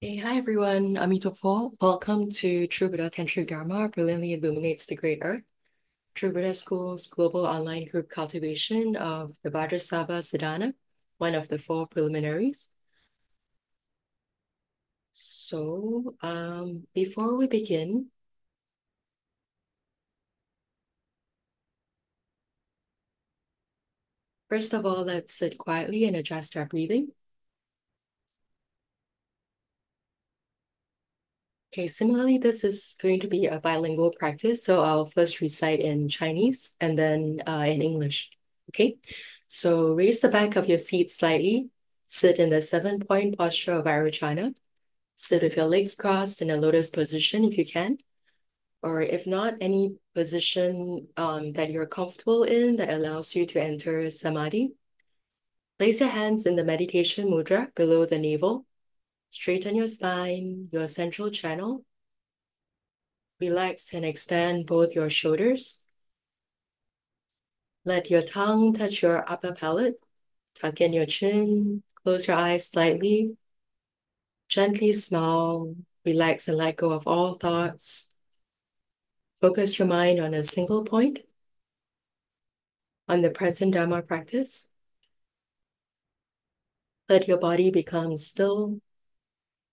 Hey, hi everyone. Amitofo. Welcome to True Buddha Tantric Dharma brilliantly illuminates the great earth. True Buddha School's global online group cultivation of the Vajrasattva Sadhana, one of the four preliminaries. Before we begin, first of all, let's sit quietly and adjust our breathing. Okay, similarly, this is going to be a bilingual practice, so I'll first recite in Chinese and then in English. Okay, so raise the back of your seat slightly, sit in the 7-point posture of Vajrayana, sit with your legs crossed in a lotus position if you can, or if not, any position that you're comfortable in that allows you to enter samadhi. Place your hands in the meditation mudra below the navel, straighten your spine, your central channel. Relax and extend both your shoulders. Let your tongue touch your upper palate. Tuck in your chin. Close your eyes slightly. Gently smile. Relax and let go of all thoughts. Focus your mind on a single point, on the present Dharma practice. Let your body become still.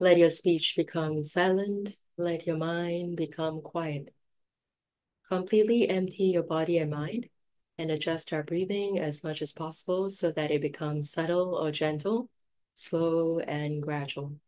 Let your speech become silent. Let your mind become quiet. Completely empty your body and mind, and adjust our breathing as much as possible so that it becomes subtle or gentle, slow and gradual.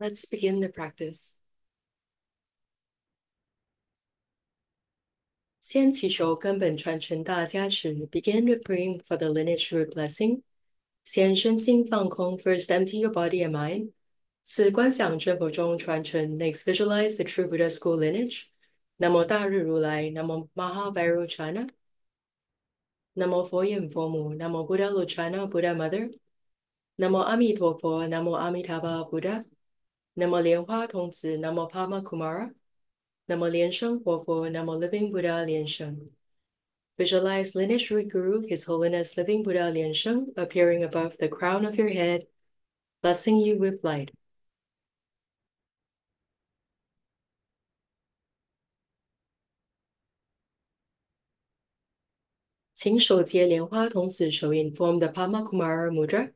Let's begin the practice. 先祈求根本传承大加持. Begin with praying for the lineage root blessing. 先身心放空. First empty your body and mind. 此观想真佛中传承. Next visualize the true Buddha school lineage. Namo 大日如来. Namo Maha Vajrayana. Namo 佛眼佛母. Namo Buddha Lochana, Buddha Mother. Namo Amitabha, Namo Amitabha Buddha. Namo 莲花童子, Namo Padma Kumara. Namo Lian Sheng Namo Living Buddha Lian Sheng. Visualize lineage root guru, His Holiness Living Buddha Lian Sheng, appearing above the crown of your head, blessing you with light. 请手结莲花童子手印 form the Padma Kumara Mudra.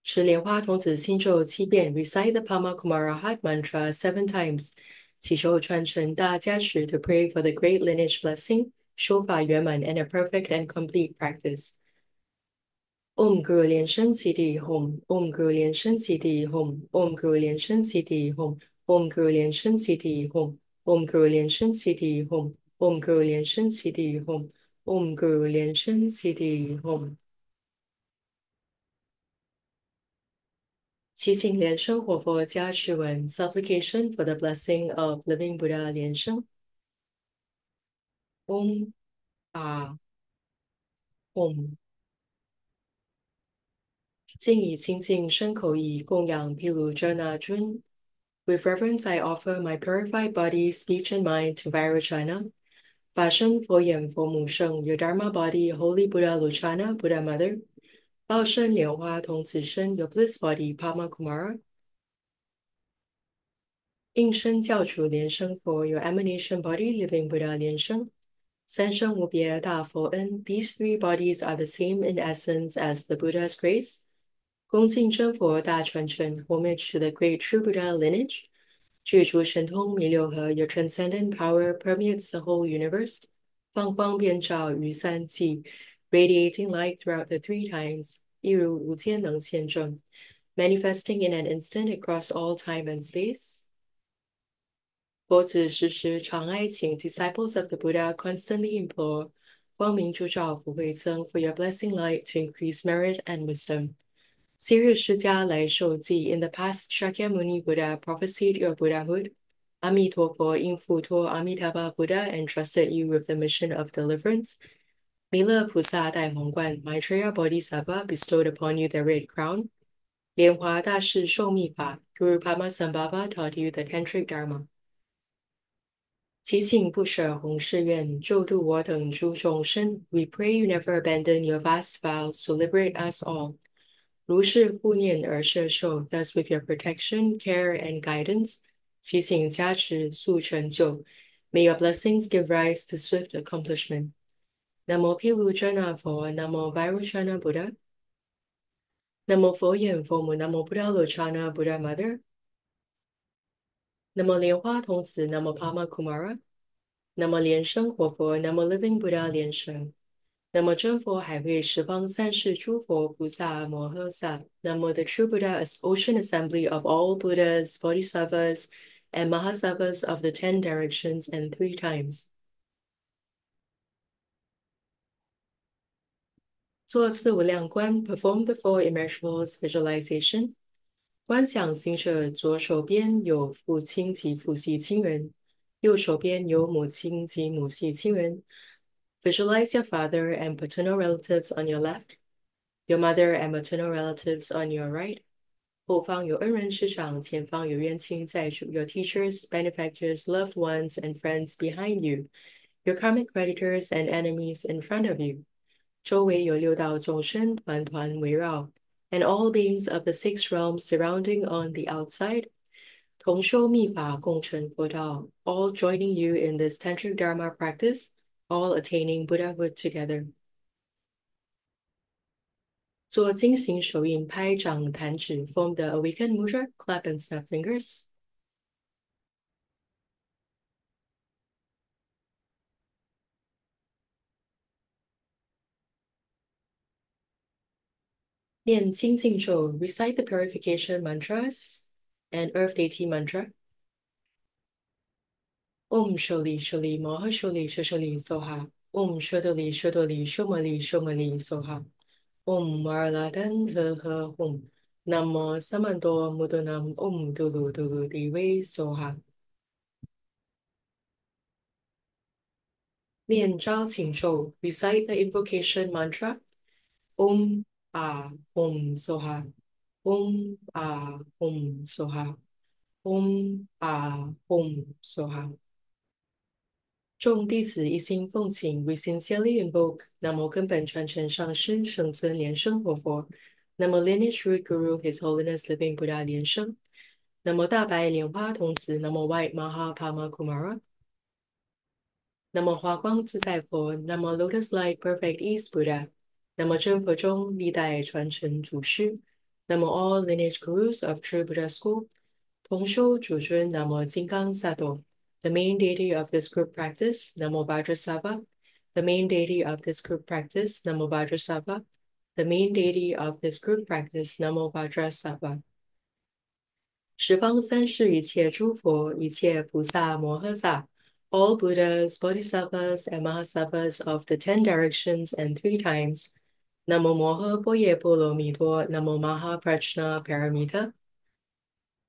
持莲花童子心咒7遍 recite the Padma Kumara heart mantra 7 times. 祈求传承大加持 to pray for the great lineage blessing, 修法圆满 and a perfect and complete practice. Om Guru Lian Sheng Siddhi Hom. Om Guru Lian Sheng Siddhi Hom. Om Guru Lian Sheng Siddhi Hom. Om Guru Lian Sheng Siddhi Hom. Om Guru Lian Sheng Siddhi Hom. Om Guru Lian Sheng Siddhi Hom. Om Guru Lian Sheng Siddhi Hom. 祈请莲生活佛加持文 supplication for the blessing of living Buddha 莲生 Om Ah Om 敬以清净身口意供养毗卢遮那尊 With reverence I offer my purified body, speech and mind to Vajrayana. 法身佛眼佛母圣 Your Dharma body, Holy Buddha Lochana, Buddha Mother. 报身莲花童子身 Your bliss body, Padma Kumara. 应身教主莲生佛 Your emanation body, living Buddha 莲生 三生无别大佛恩 These three bodies are the same in essence as the Buddha's grace. 恭敬真佛大传承 Homage to the great true Buddha lineage. 具足神通弥六合 Your transcendent power permeates the whole universe. 放光遍照于三际 Radiating light throughout the three times. 一如无间能现证 Manifesting in an instant across all time and space. 佛子时时常爱请 disciples of the Buddha constantly implore 光明铸照福慧增 for your blessing light to increase merit and wisdom. 昔日释迦来受记 In the past, Shakyamuni Buddha prophesied your Buddhahood. Amitabha Infuto Amitabha Buddha entrusted you with the mission of deliverance. Mila Pusa Dai Hongguan, Maitreya Bodhisattva bestowed upon you the red crown. Lianhua Dashi Shou Mi Fa, Guru Padmasambhava taught you the Tantric Dharma. 祈请不舍弘誓愿，救度我等诸众生。We pray you never abandon your vast vows to liberate us all. 如是护念而摄受 thus with your protection, care, and guidance, 祈请加持速成就 May your blessings give rise to swift accomplishment. Namo Pilujana Pho, Namo Vajrasattva Buddha. Namo Pho Yen Pho Mu, Namo Buddha Lochana Buddha Mother. Namo Lianhua Tongzi, Namo Pama Kumara. Namo Lian Sheng Huo Pho, Namo Living Buddha Lian Sheng. Namo 真佛海会十方三世诸佛菩萨摩诃萨 Namo the true Buddha ocean assembly of all Buddhas, Bodhisattvas, and Mahasattvas of the 10 directions and 3 times. 做四无量观 perform the 4 immeasurables visualization. 观想行者左手边有父亲及父系亲人，右手边有母亲及母系亲人。Visualize your father and paternal relatives on your left, your mother and maternal relatives on your right. 后方有恩人师长，前方有冤亲债主 your teachers, benefactors, loved ones, and friends behind you, your karmic creditors and enemies in front of you. 周围有六道众生团团围绕 and all beings of the 6 realms surrounding on the outside. 同修密法共成佛道 all joining you in this Tantric Dharma practice, all attaining Buddhahood together. 做经行手印拍掌弹指 form the awakened mudra, clap and snap fingers. 念清净咒 recite the purification mantras and earth deity mantra. Om Sholi Sholi Maha Sholi Shasholi Soha. Om Shodoli Shodoli Shomali Shomali Soha. Om Marladan He He Hum. Namo Samando Mudunam Om Dulu Dulu Diwe Soha. 念招请咒 recite the invocation mantra. Om Hum Soha. Om Hum Soha. Om Hum Soha. 众弟子一心奉请 we sincerely invoke Namo 根本传承上师圣尊莲生活佛 Namo lineage root guru His Holiness Living Buddha Lian Sheng Namo 大白莲花童子 Namo White Maha Pama Kumara Namo 华光自在佛 Namo Lotus Light Perfect Ease Buddha Namo 真佛中历代传承祖师 Namo all lineage gurus of true Buddha school 同修主尊 Namo 金刚萨埵 The main deity of this group practice, Namo Vajrasattva. The main deity of this group practice, Namo Vajrasattva. The main deity of this group practice, Namo Vajrasattva. 十方三世一切诸佛，一切菩萨摩诃萨 all Buddhas, Bodhisattvas, and Mahasattvas of the 10 directions and 3 times. Namo Moha Boye Polo Mito, Namo Maha Prajna Paramita.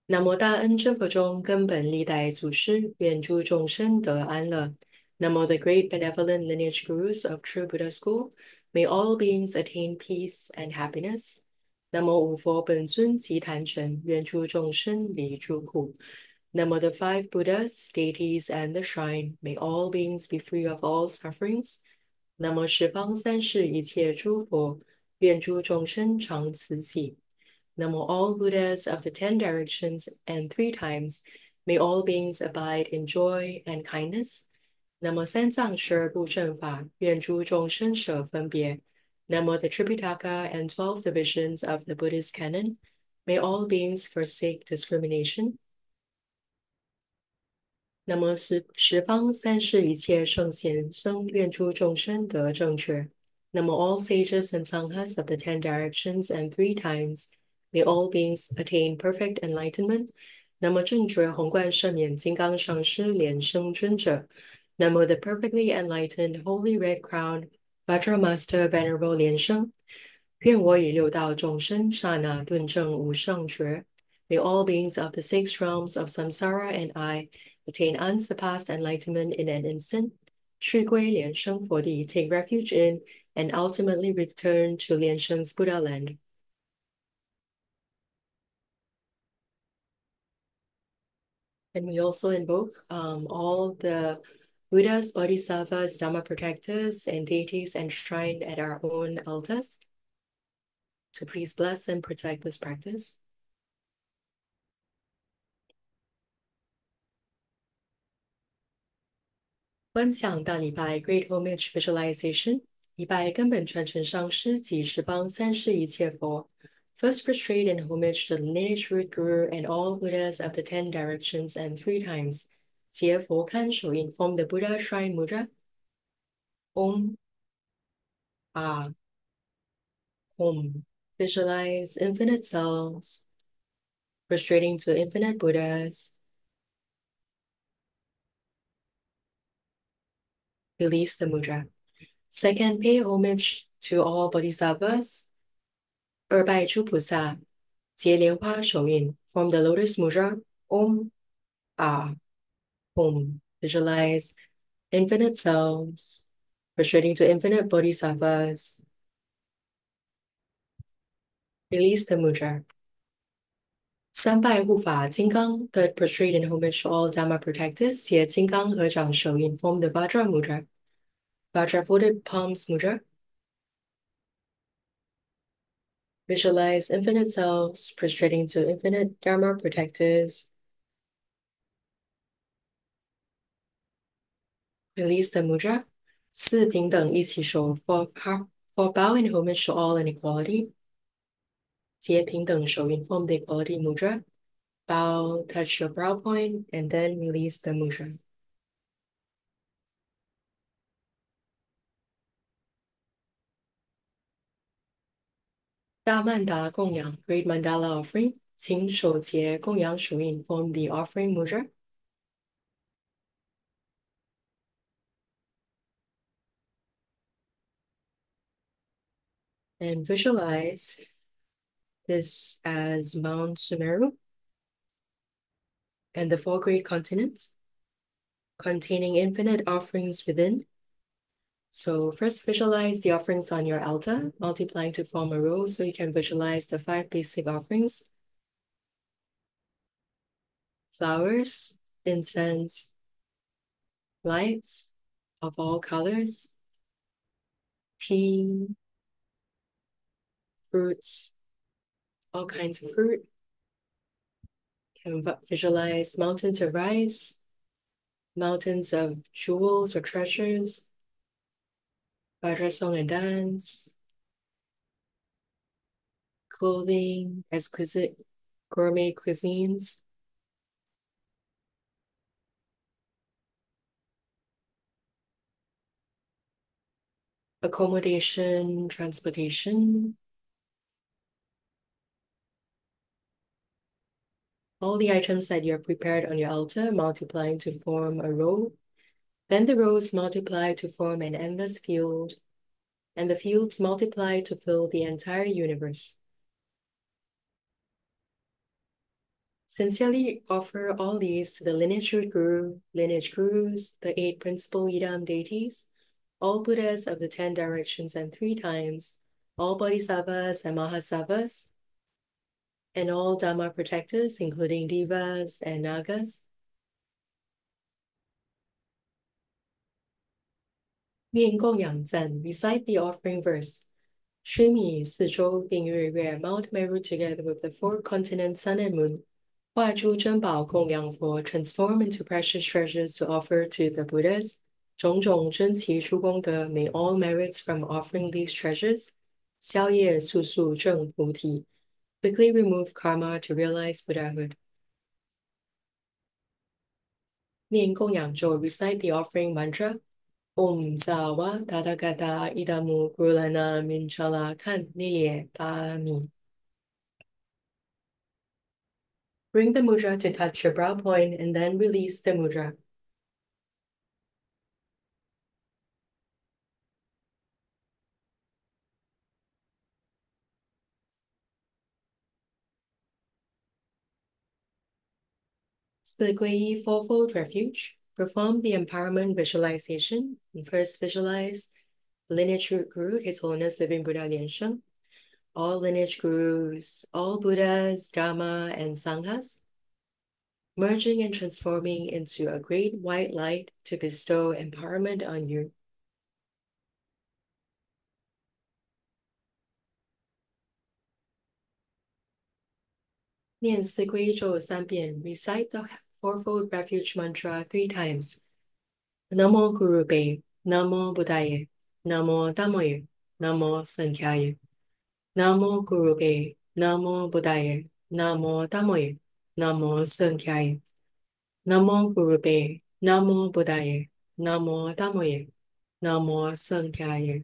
南无大恩真佛中根本历代祖师，愿诸众生得安乐。Namo the great benevolent lineage gurus of true Buddha school, may all beings attain peace and happiness. Namo 五佛本尊及坛城，愿诸众生离诸苦。Namo the 5 Buddhas, deities, and the shrine, may all beings be free of all sufferings. Namo 十方三世一切诸佛，愿诸众生常慈喜。Namo all Buddhas of the 10 directions and 3 times, may all beings abide in joy and kindness. Namo 三藏十二部正法，愿诸众生舍分别。Namo the Tripitaka and 12 divisions of the Buddhist canon, may all beings forsake discrimination. Namo 十方三世一切圣贤僧，愿诸众生得正觉。Namo all sages and sanghas of the 10 directions and 3 times, may all beings attain perfect enlightenment. Namo 正觉宏观圣免金刚上师莲生尊者 Namo the perfectly enlightened holy red crowned Vajra Master Venerable Lian Sheng. 愿我与六道众生刹那顿证无上觉 May all beings of the 6 realms of samsara and I attain unsurpassed enlightenment in an instant, 去归莲生佛地, take refuge in, and ultimately return to Lian Sheng's Buddha land. And we also invoke all the Buddhas, Bodhisattvas, Dharma protectors, and deities enshrined at our own altars to please bless and protect this practice. 观想大礼拜 Great Homage Visualization 礼拜根本传承上师及十方三世一切佛 First prostrate and homage to the lineage root guru and all Buddhas of the 10 directions and 3 times 结佛龛手印 form the Buddha Shrine Mudra Om Hom Visualize infinite selves prostrating to infinite Buddhas. Release the mudra. Second, pay homage to all bodhisattvas. 二拜诸菩萨，结莲花手印 form the lotus mudra. Om Hom. Visualize infinite selves prostrating to infinite bodhisattvas. Release the mudra. 三拜护法金刚 Third, prostrate and homage to all Dharma protectors. 结金刚合掌手印 form the Vajra mudra. Vajra folded palms mudra. Visualize infinite selves prostrating to infinite Dharma protectors. Release the mudra. 四平等一起手 for bow and homage to all in equality. 结平等手 form the equality mudra. Bow, touch your brow point, and then release the mudra. Damanda Gongyang, Great Mandala Offering. 请手结供养手印 form the offering mudra. And visualize this as Mount Sumeru and the 4 great continents containing infinite offerings within. So first visualize the offerings on your altar, multiplying to form a row so you can visualize the 5 basic offerings. Flowers, incense, lights of all colors, tea, fruits, all kinds of fruit. You can visualize mountains of rice, mountains of jewels or treasures, Vajra song and dance, clothing, exquisite gourmet cuisines, accommodation, transportation, all the items that you have prepared on your altar multiplying to form a row. Then the rows multiply to form an endless field, and the fields multiply to fill the entire universe. Sincerely offer all these to the lineage guru, lineage gurus, the 8 principal Idam deities, all Buddhas of the 10 directions and 3 times, all bodhisattvas and mahasattvas, and all Dharma protectors, including devas and nagas. 念供养赞 recite the offering verse. 须弥四周并日月 Mount Meru together with the 4 continents, sun and moon. 化诸珍宝供养佛 transform into precious treasures to offer to the Buddhas. 种种珍奇诸功德 may all merits from offering these treasures. 消业速速证菩提 quickly remove karma to realize Buddhahood. 念供养咒 recite the offering mantra. Om Sawa Tathagata Idamu Gulana Minchala Kan Nilye Tami. Bring the mudra to touch your brow point and then release the mudra. 4皈依 Fourfold Refuge. Perform the empowerment visualization and first visualize the lineage root guru, His Holiness Living Buddha Lian Sheng, all lineage gurus, all Buddhas, Dharma, and Sanghas, merging and transforming into a great white light to bestow empowerment on you. 念四皈依咒3遍 Recite the Fourfold Refuge mantra 3 times. Namo Gurube, Namo Buddhaye, Namo Dhammaye, Namo Sankhyaye. Namo Gurube, Namo Buddhaye, Namo Dhammaye, Namo Sankhyaye. Namo Gurube, Namo Buddhaye, Namo Dhammaye, Namo Sankhyaye.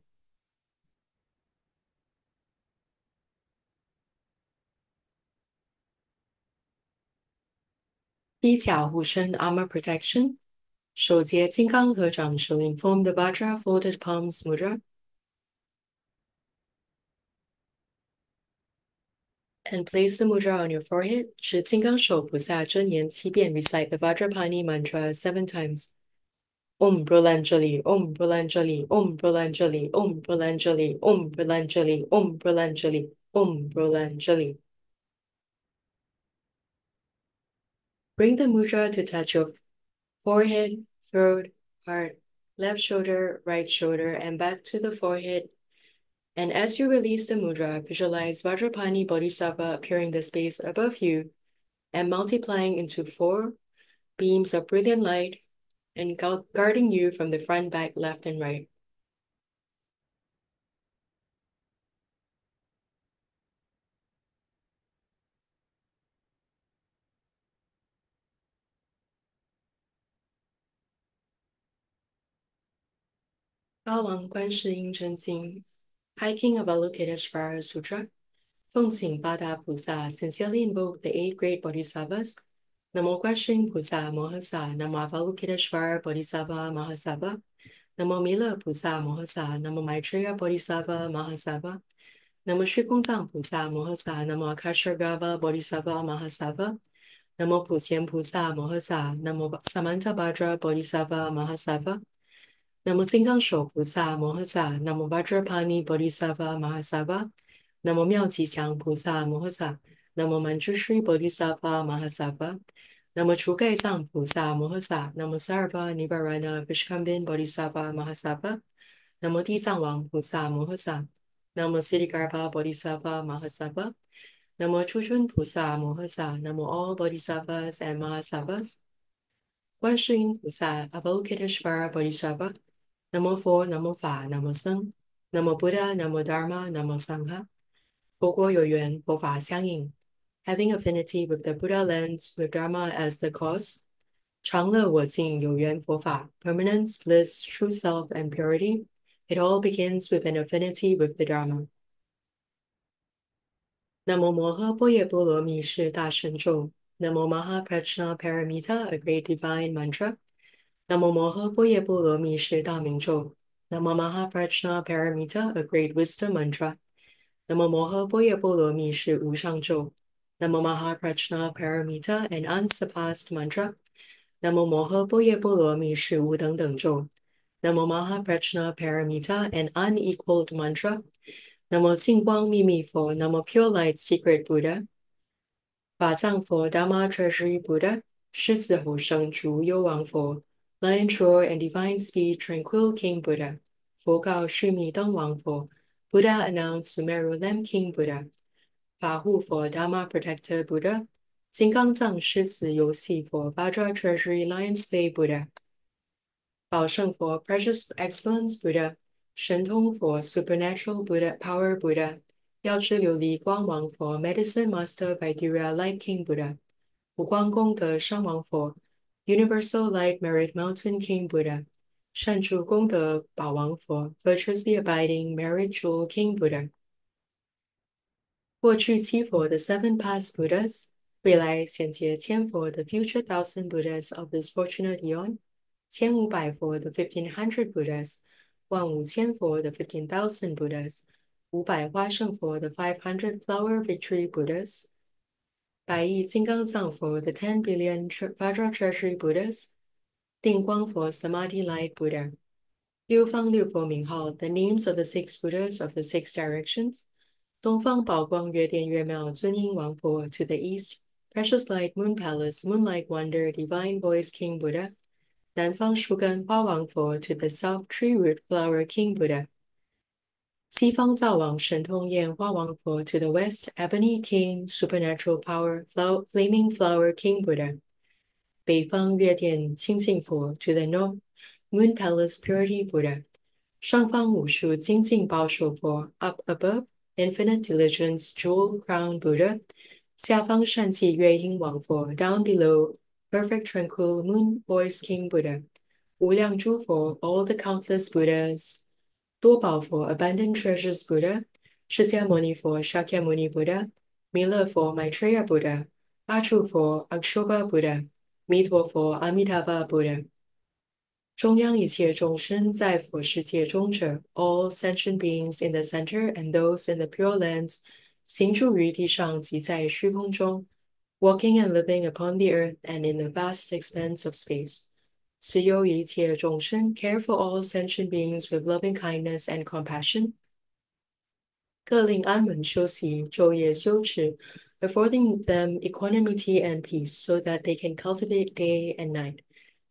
披甲护身 armor protection. 手结金刚合掌手 inform the Vajra folded palms mudra. And place the mudra on your forehead. 持金刚手菩萨真言7遍 recite the Vajrapani mantra 7 times. Om Pralanjali, Om Pralanjali, Om Pralanjali, Om Pralanjali, Om Pralanjali, Om Pralanjali, Om Pralanjali. Bring the mudra to touch your forehead, throat, heart, left shoulder, right shoulder, and back to the forehead. And as you release the mudra, visualize Vajrapani Bodhisattva appearing in the space above you and multiplying into 4 beams of brilliant light and guarding you from the front, back, left, and right. Hiking of Avalokiteshvara Sutra. 奉请八大菩萨 sincerely invoke the 8 great bodhisattvas. Namo观世音菩萨摩诃萨 Namo Avalokiteshvara Bodhisattva Mahasattva. Namo Mila Pusa Mohasa, Namo Maitreya Bodhisattva Mahasattva, Namo Sri Kongzang Pusa Mohasa, Namo Akashargava Bodhisattva Mahasattva, Namo Pusyen Pusa Mohasa, Namo Samanta Bhadra Bodhisattva Mahasattva, Namo Jinggang Shou Pusa Mohasa, Namo Vajrapani Bodhisattva Mahasattva, Namo Miao Jiqiang Pusa Mohasa, Namo Manjushri Bodhisattva Mahasattva, Namo Chugai Zang Pusa Mohasa, Namo Sarva Nivarana Vishkambin Bodhisattva Mahasattva, Namo Dizang Wang Pusa Mohasa, Namo Siddhikarpa Bodhisattva Mahasattva, Namo Chuchun Pusa Mohasa, Namo all Bodhisattvas and Mahasattvas, 观世音菩萨 Avalokiteshvara Bodhisattva, Namo 佛 Namo 法 Namo 僧 Namo Buddha Namo Dharma Namo Sangha. 佛国有缘，佛法相应。Having affinity with the Buddha lands, with Dharma as the cause. 常乐我净有缘佛法 permanence, bliss, true self, and purity. It all begins with an affinity with the Dharma. Namo Moha Boye Bolomi Shi Da Shen Zhou. Namo Maha Prajna Paramita, a great divine mantra. Namo Moha Boye Bolomi Shi Da Ming Zhou. Namo Maha Prajna Paramita, a great wisdom mantra. Namo Moha Boye Bolomi Shi Wu Shang Zhou. Namo Maha Prajna Paramita, an unsurpassed mantra. Namo Moha Boye Bolomi Shi Wu Deng Deng Zhou. Namo Maha Prajna Paramita, an unequaled mantra. Namo Jingguang Mimi Fo, Namo Pure Light Secret Buddha. Ba Zang Fo, Dharma Treasury Buddha. Shi Zi Hu Sheng Chu You Wang Fo. Lion Roar and Divine Speed Tranquil King Buddha. Fo Gao Shi Mi Deng Wang Fo. Buddha announced Sumeru Lam King Buddha. Fa Hu for Dharma Protector Buddha. Jinggang Zang Shi Zi You Si for Vajra Treasury Lion's Bay Buddha. Bao Sheng for Precious Excellence Buddha. Shen Tong for Supernatural Buddha Power Buddha. Yao Zhi Liu Li Guang Wang for Medicine Master Vaidira Light King Buddha. Wu Guang Gong De Shang Wang for Universal Light Merit Mountain King Buddha. Shan Chu Gong De Bao Wang for Virtuously Abiding Merit Jewel King Buddha. 过去七佛 the 7 past Buddhas. 未来显节千佛 the future 1000 Buddhas of this fortunate eon. 1500 for the 1500 Buddhas. 15000 for the 15,000 Buddhas. 500 花胜 for the 500 flower victory Buddhas. 百亿金刚藏佛 the 10 billion Vajra treasury Buddhas, 定光佛 Samadhi light Buddha, 六方六佛名号 the names of the 6 Buddhas of the 6 directions, 东方宝光月殿月庙尊音王佛 to the east, precious light moon palace moonlight wonder divine voice King Buddha, 南方树根花王佛 to the south tree root flower King Buddha, 西方灶王神通焰花王佛 to the west ebony king supernatural power flaming flower King Buddha, 北方月殿清净佛 to the north moon palace purity Buddha, 上方五树精进保守佛 up above infinite diligence jewel crown Buddha, 下方善气月音王佛 down below perfect tranquil moon voice King Buddha, 无量诸佛 all the countless Buddhas, 多宝佛 abundant treasures Buddha, 释迦牟尼佛 Shakyamuni Buddha, 弥勒佛 Maitreya Buddha, 阿处佛 Akshoba Buddha, 弥陀佛 Amitabha Buddha. 中央一切众生在佛世界中者 all sentient beings in the center and those in the pure lands, 行住于地上及在虚空中 walking and living upon the earth and in the vast expanse of space. 慈忧一切众生 care for all sentient beings with loving kindness and compassion. 各令安稳休息，昼夜修持 affording them equanimity and peace so that they can cultivate day and night.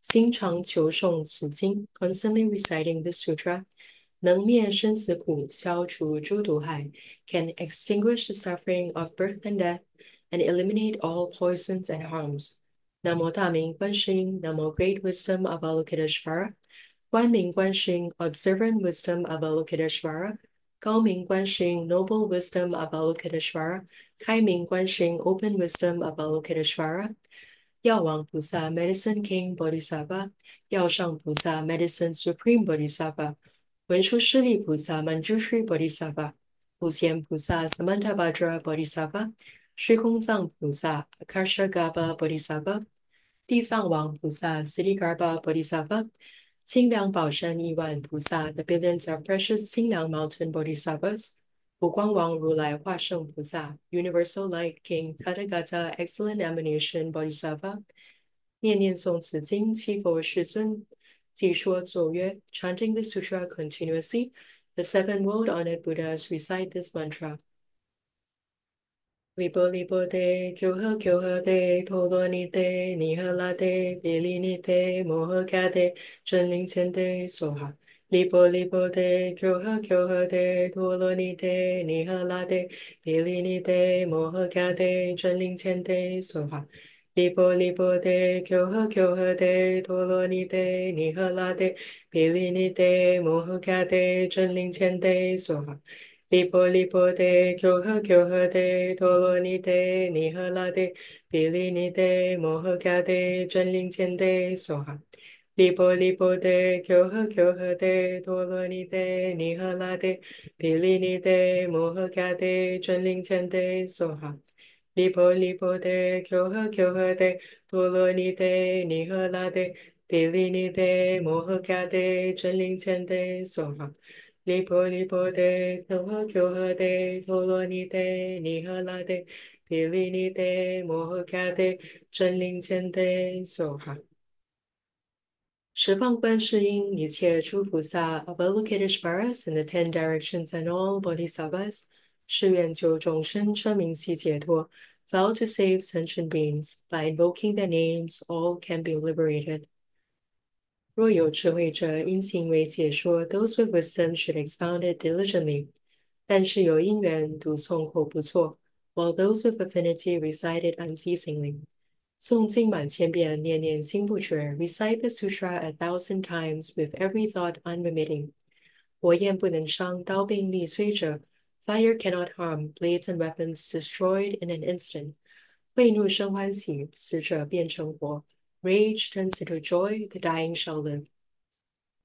心常求诵此经 constantly reciting this sutra, 能灭生死苦，消除诸毒害 can extinguish the suffering of birth and death, and eliminate all poisons and harms. 南无大明观世音，南无 Great Wisdom of Avalokiteshvara, 观明观世音 Observant Wisdom of Avalokiteshvara, 高明观世音 Noble Wisdom of Avalokiteshvara, 开明观世音 Open Wisdom of Avalokiteshvara, 药王菩萨 Medicine King Bodhisattva, 药上菩萨 Medicine Supreme Bodhisattva, 文殊师利菩萨 Manjushri Bodhisattva, 普贤菩萨 Samantabhadra Bodhisattva, 虚空藏菩萨 Akashagarbha Bodhisattva, 地藏王菩萨 Siddhigarbha Bodhisattva, 清凉宝山亿万菩萨 the billions of precious 清凉 mountain Bodhisattvas, 普光王如来化圣菩萨 Universal Light King Tathagata Excellent Emanation Bodhisattva, 念念诵此经，七佛世尊即说作曰 chanting the sutra continuously, the 7 world-honored Buddhas recite this mantra. Lipo lipo te, kyoha te, todo ni te, nihala te, bili ni te, moha ka te, chenling chen te, soha. Lipo lipo te, kyoha te, todo ni te, nihala te, bili ni te, moha ka te, chenling chen te, soha. Lipo lipo te, kyoha te, todo ni te, nihala te, bili ni te, moha ka te, chenling chen te, soha. Lipo lipo te, kyoha te, tolo ni te, nihala te, pili ni te, moha ka te, chenling chen te, soha. Lipo lipo te, kyoha te, tolo ni te, nihala te, pili ni te, moha ka te, chenling chen te, soha. Lipo lipo te, kyoha te, tolo ni te, nihala te, pili ni te, moha ka te, chenling chen te, soha. Lipo lipo te, kyoha te, tolo ni te, nihala te, pili ni te, moha ka te, chenling chen te, soha. 十方观世音，一切诸菩萨 Avalokiteshvaras in the 10 directions and all bodhisattvas, 誓愿救众生生明悉解脱 vow to save sentient beings. By invoking their names, all can be liberated. 若有智慧者，因行为解说 those with wisdom should expound it diligently. 但是有因缘，读诵口不错 while those with affinity recite it unceasingly. 诵经满千遍，念念心不绝 recite the sutra 1,000 times with every thought unremitting. 火焰不能伤，刀兵利摧者 fire cannot harm, blades and weapons destroyed in an instant. 愤怒生欢喜，死者变成活 rage turns into joy, the dying shall live.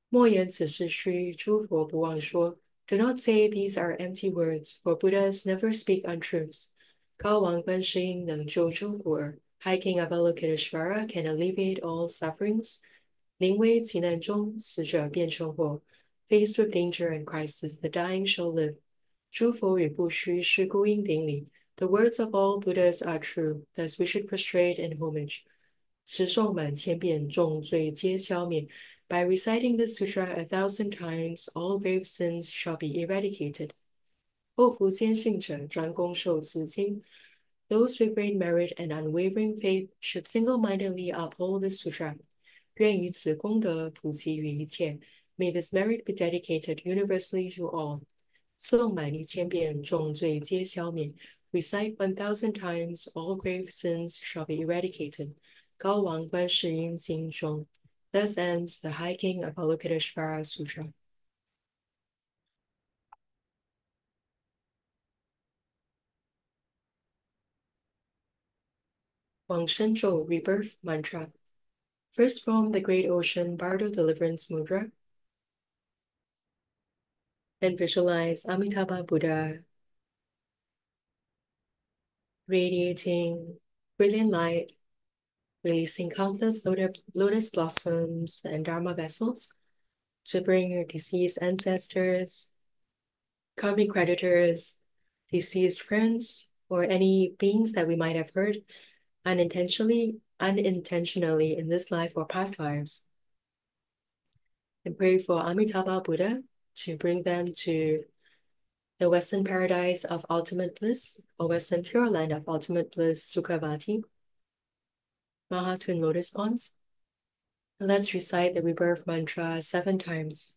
莫言此是虚，诸佛不妄说 do not say these are empty words, for Buddhas never speak untruths. 高王观世音能救诸孤儿 High King Avalokiteshvara can alleviate all sufferings. 临危急难中，死者变成活 Faced with danger and crisis, the dying shall live. 诸佛语不虚，是故应顶礼 The words of all Buddhas are true, thus we should prostrate in homage. 持诵满千遍，众罪皆消灭. By reciting this sutra 1,000 times, all grave sins shall be eradicated. 后福坚信者，专攻受持经. Those with great merit and unwavering faith should single-mindedly uphold this sutra. 愿以此功德普及于一切. May this merit be dedicated universally to all. 诵满1000遍，众罪皆消灭. Recite 1,000 times, all grave sins shall be eradicated. 高王观世音经中. Thus ends the High King of Avalokiteshvara Sutra. 往生咒 Rebirth Mantra. First form the great ocean Bardo Deliverance Mudra and visualize Amitabha Buddha radiating brilliant light, releasing countless lotus blossoms and Dharma vessels to bring your deceased ancestors, karmic creditors, deceased friends, or any beings that we might have hurt unintentionally in this life or past lives. And pray for Amitabha Buddha to bring them to the Western paradise of ultimate bliss, or Western pure land of ultimate bliss, Sukhavati, Maha Twin Lotus Ponds. And let's recite the rebirth mantra 7 times.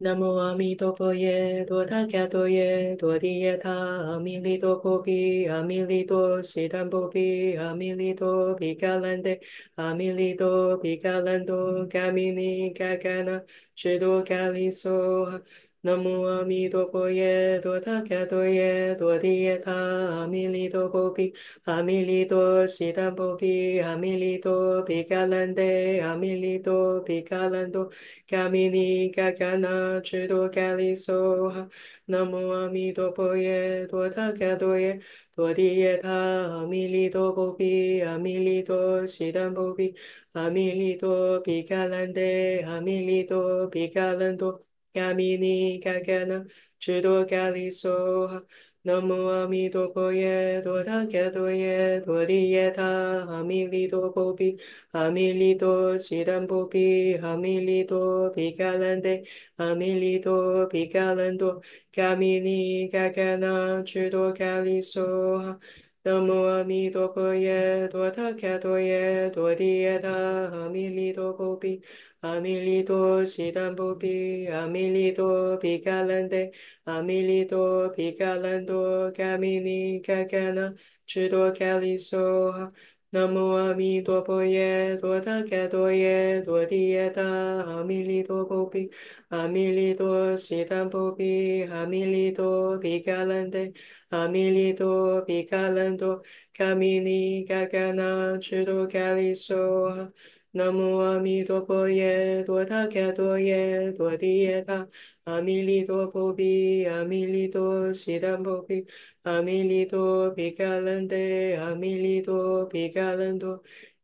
Namo Amitopoye, Dodakatoye, Dodiyeta, Amilito Popi, Amilito Sitampopi, Amilito Pikalande, Amilito Pikalando, Kamini Kakana, Shido Kaliso. Namo Amitopoye, Dodakatoye, Dodiyeta, Amilito Popi, Amilito Sitampopi, Amilito Pikalande, Amilito Pikalando, Kamini Kakana Chido Kali Soha Namo Amitopoye Dodakadoye Dodiyeta Amilito Popi Amilito Sidampopi Amilito Pikalande Amilito Pikalando Kamini Kakana Chido Kali Soha Namo Amitopoye Dodakadoye Dodiyeta Amilito Popi Amilito Sidampopi Amilito Pikalande Amilito Pikalando Kamini Kakana Chido Kaliso Namo Amitopoye Dodakatoye Dodiyeta Amilito Popi Amilito Sidampopi Amilito Pikalande Amilito Pikalando Kamini Kakana Chido Kaliso Namo Amitopoye Dodakatoye Dodiyeta Amilito Popi Amilito Sitampopi Amilito Pikalande Amilito Pikalando Kamini Kakana Chido Kaliso Namo Amitopoye Dodakatoye Dodiyeta Amilito Popi Amilito Sitampopi Amilito Pikalande Amilito Pikalando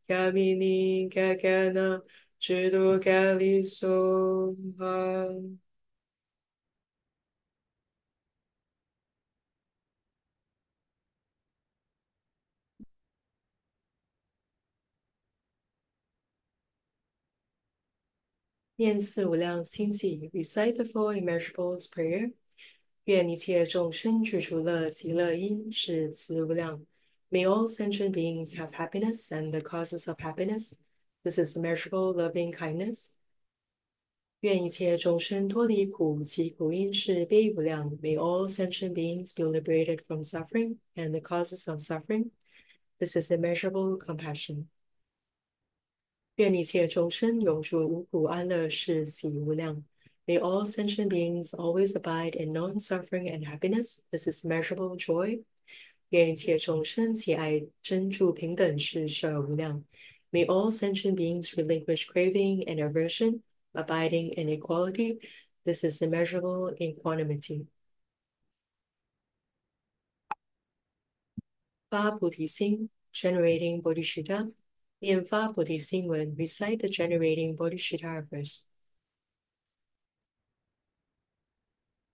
Kamini Kakana Chido Kaliso. 念四无量心偈 Recite the four immeasurables prayer. 愿一切众生具足乐极乐因，是慈无量. May all sentient beings have happiness and the causes of happiness. This is immeasurable loving kindness. 愿一切众生脱离苦，其苦因是悲无量. May all sentient beings be liberated from suffering and the causes of suffering. This is immeasurable compassion. 愿一切众生永住无苦安乐，是喜无量. May all sentient beings always abide in non-suffering and happiness. This is measurable joy. 愿一切众生喜爱真住平等，是舍无量. May all sentient beings relinquish craving and aversion, abiding in equality. This is immeasurable equanimity. 发菩提心 generating bodhicitta. 念发菩提心文 recite the generating bodhicitta verse.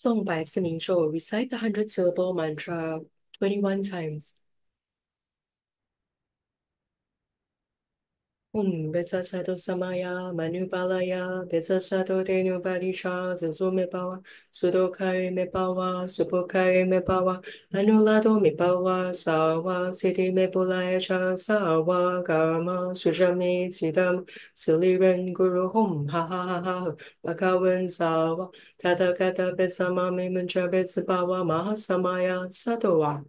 诵百字明咒, recite the 100-syllable mantra 21 times. Vajrasattva samaya manupalaya Vajrasattva denubadisha zazumepawa Sudokare mepawa Supokare mepawa Anulado mepawa Sawa siddhi mepulaya cha Sawa karma sujami chidam Suliren guru hum ha ha ha ha Bhagavan sawa Tathagata betsamami mancha betsapawa Mahasamaya satowa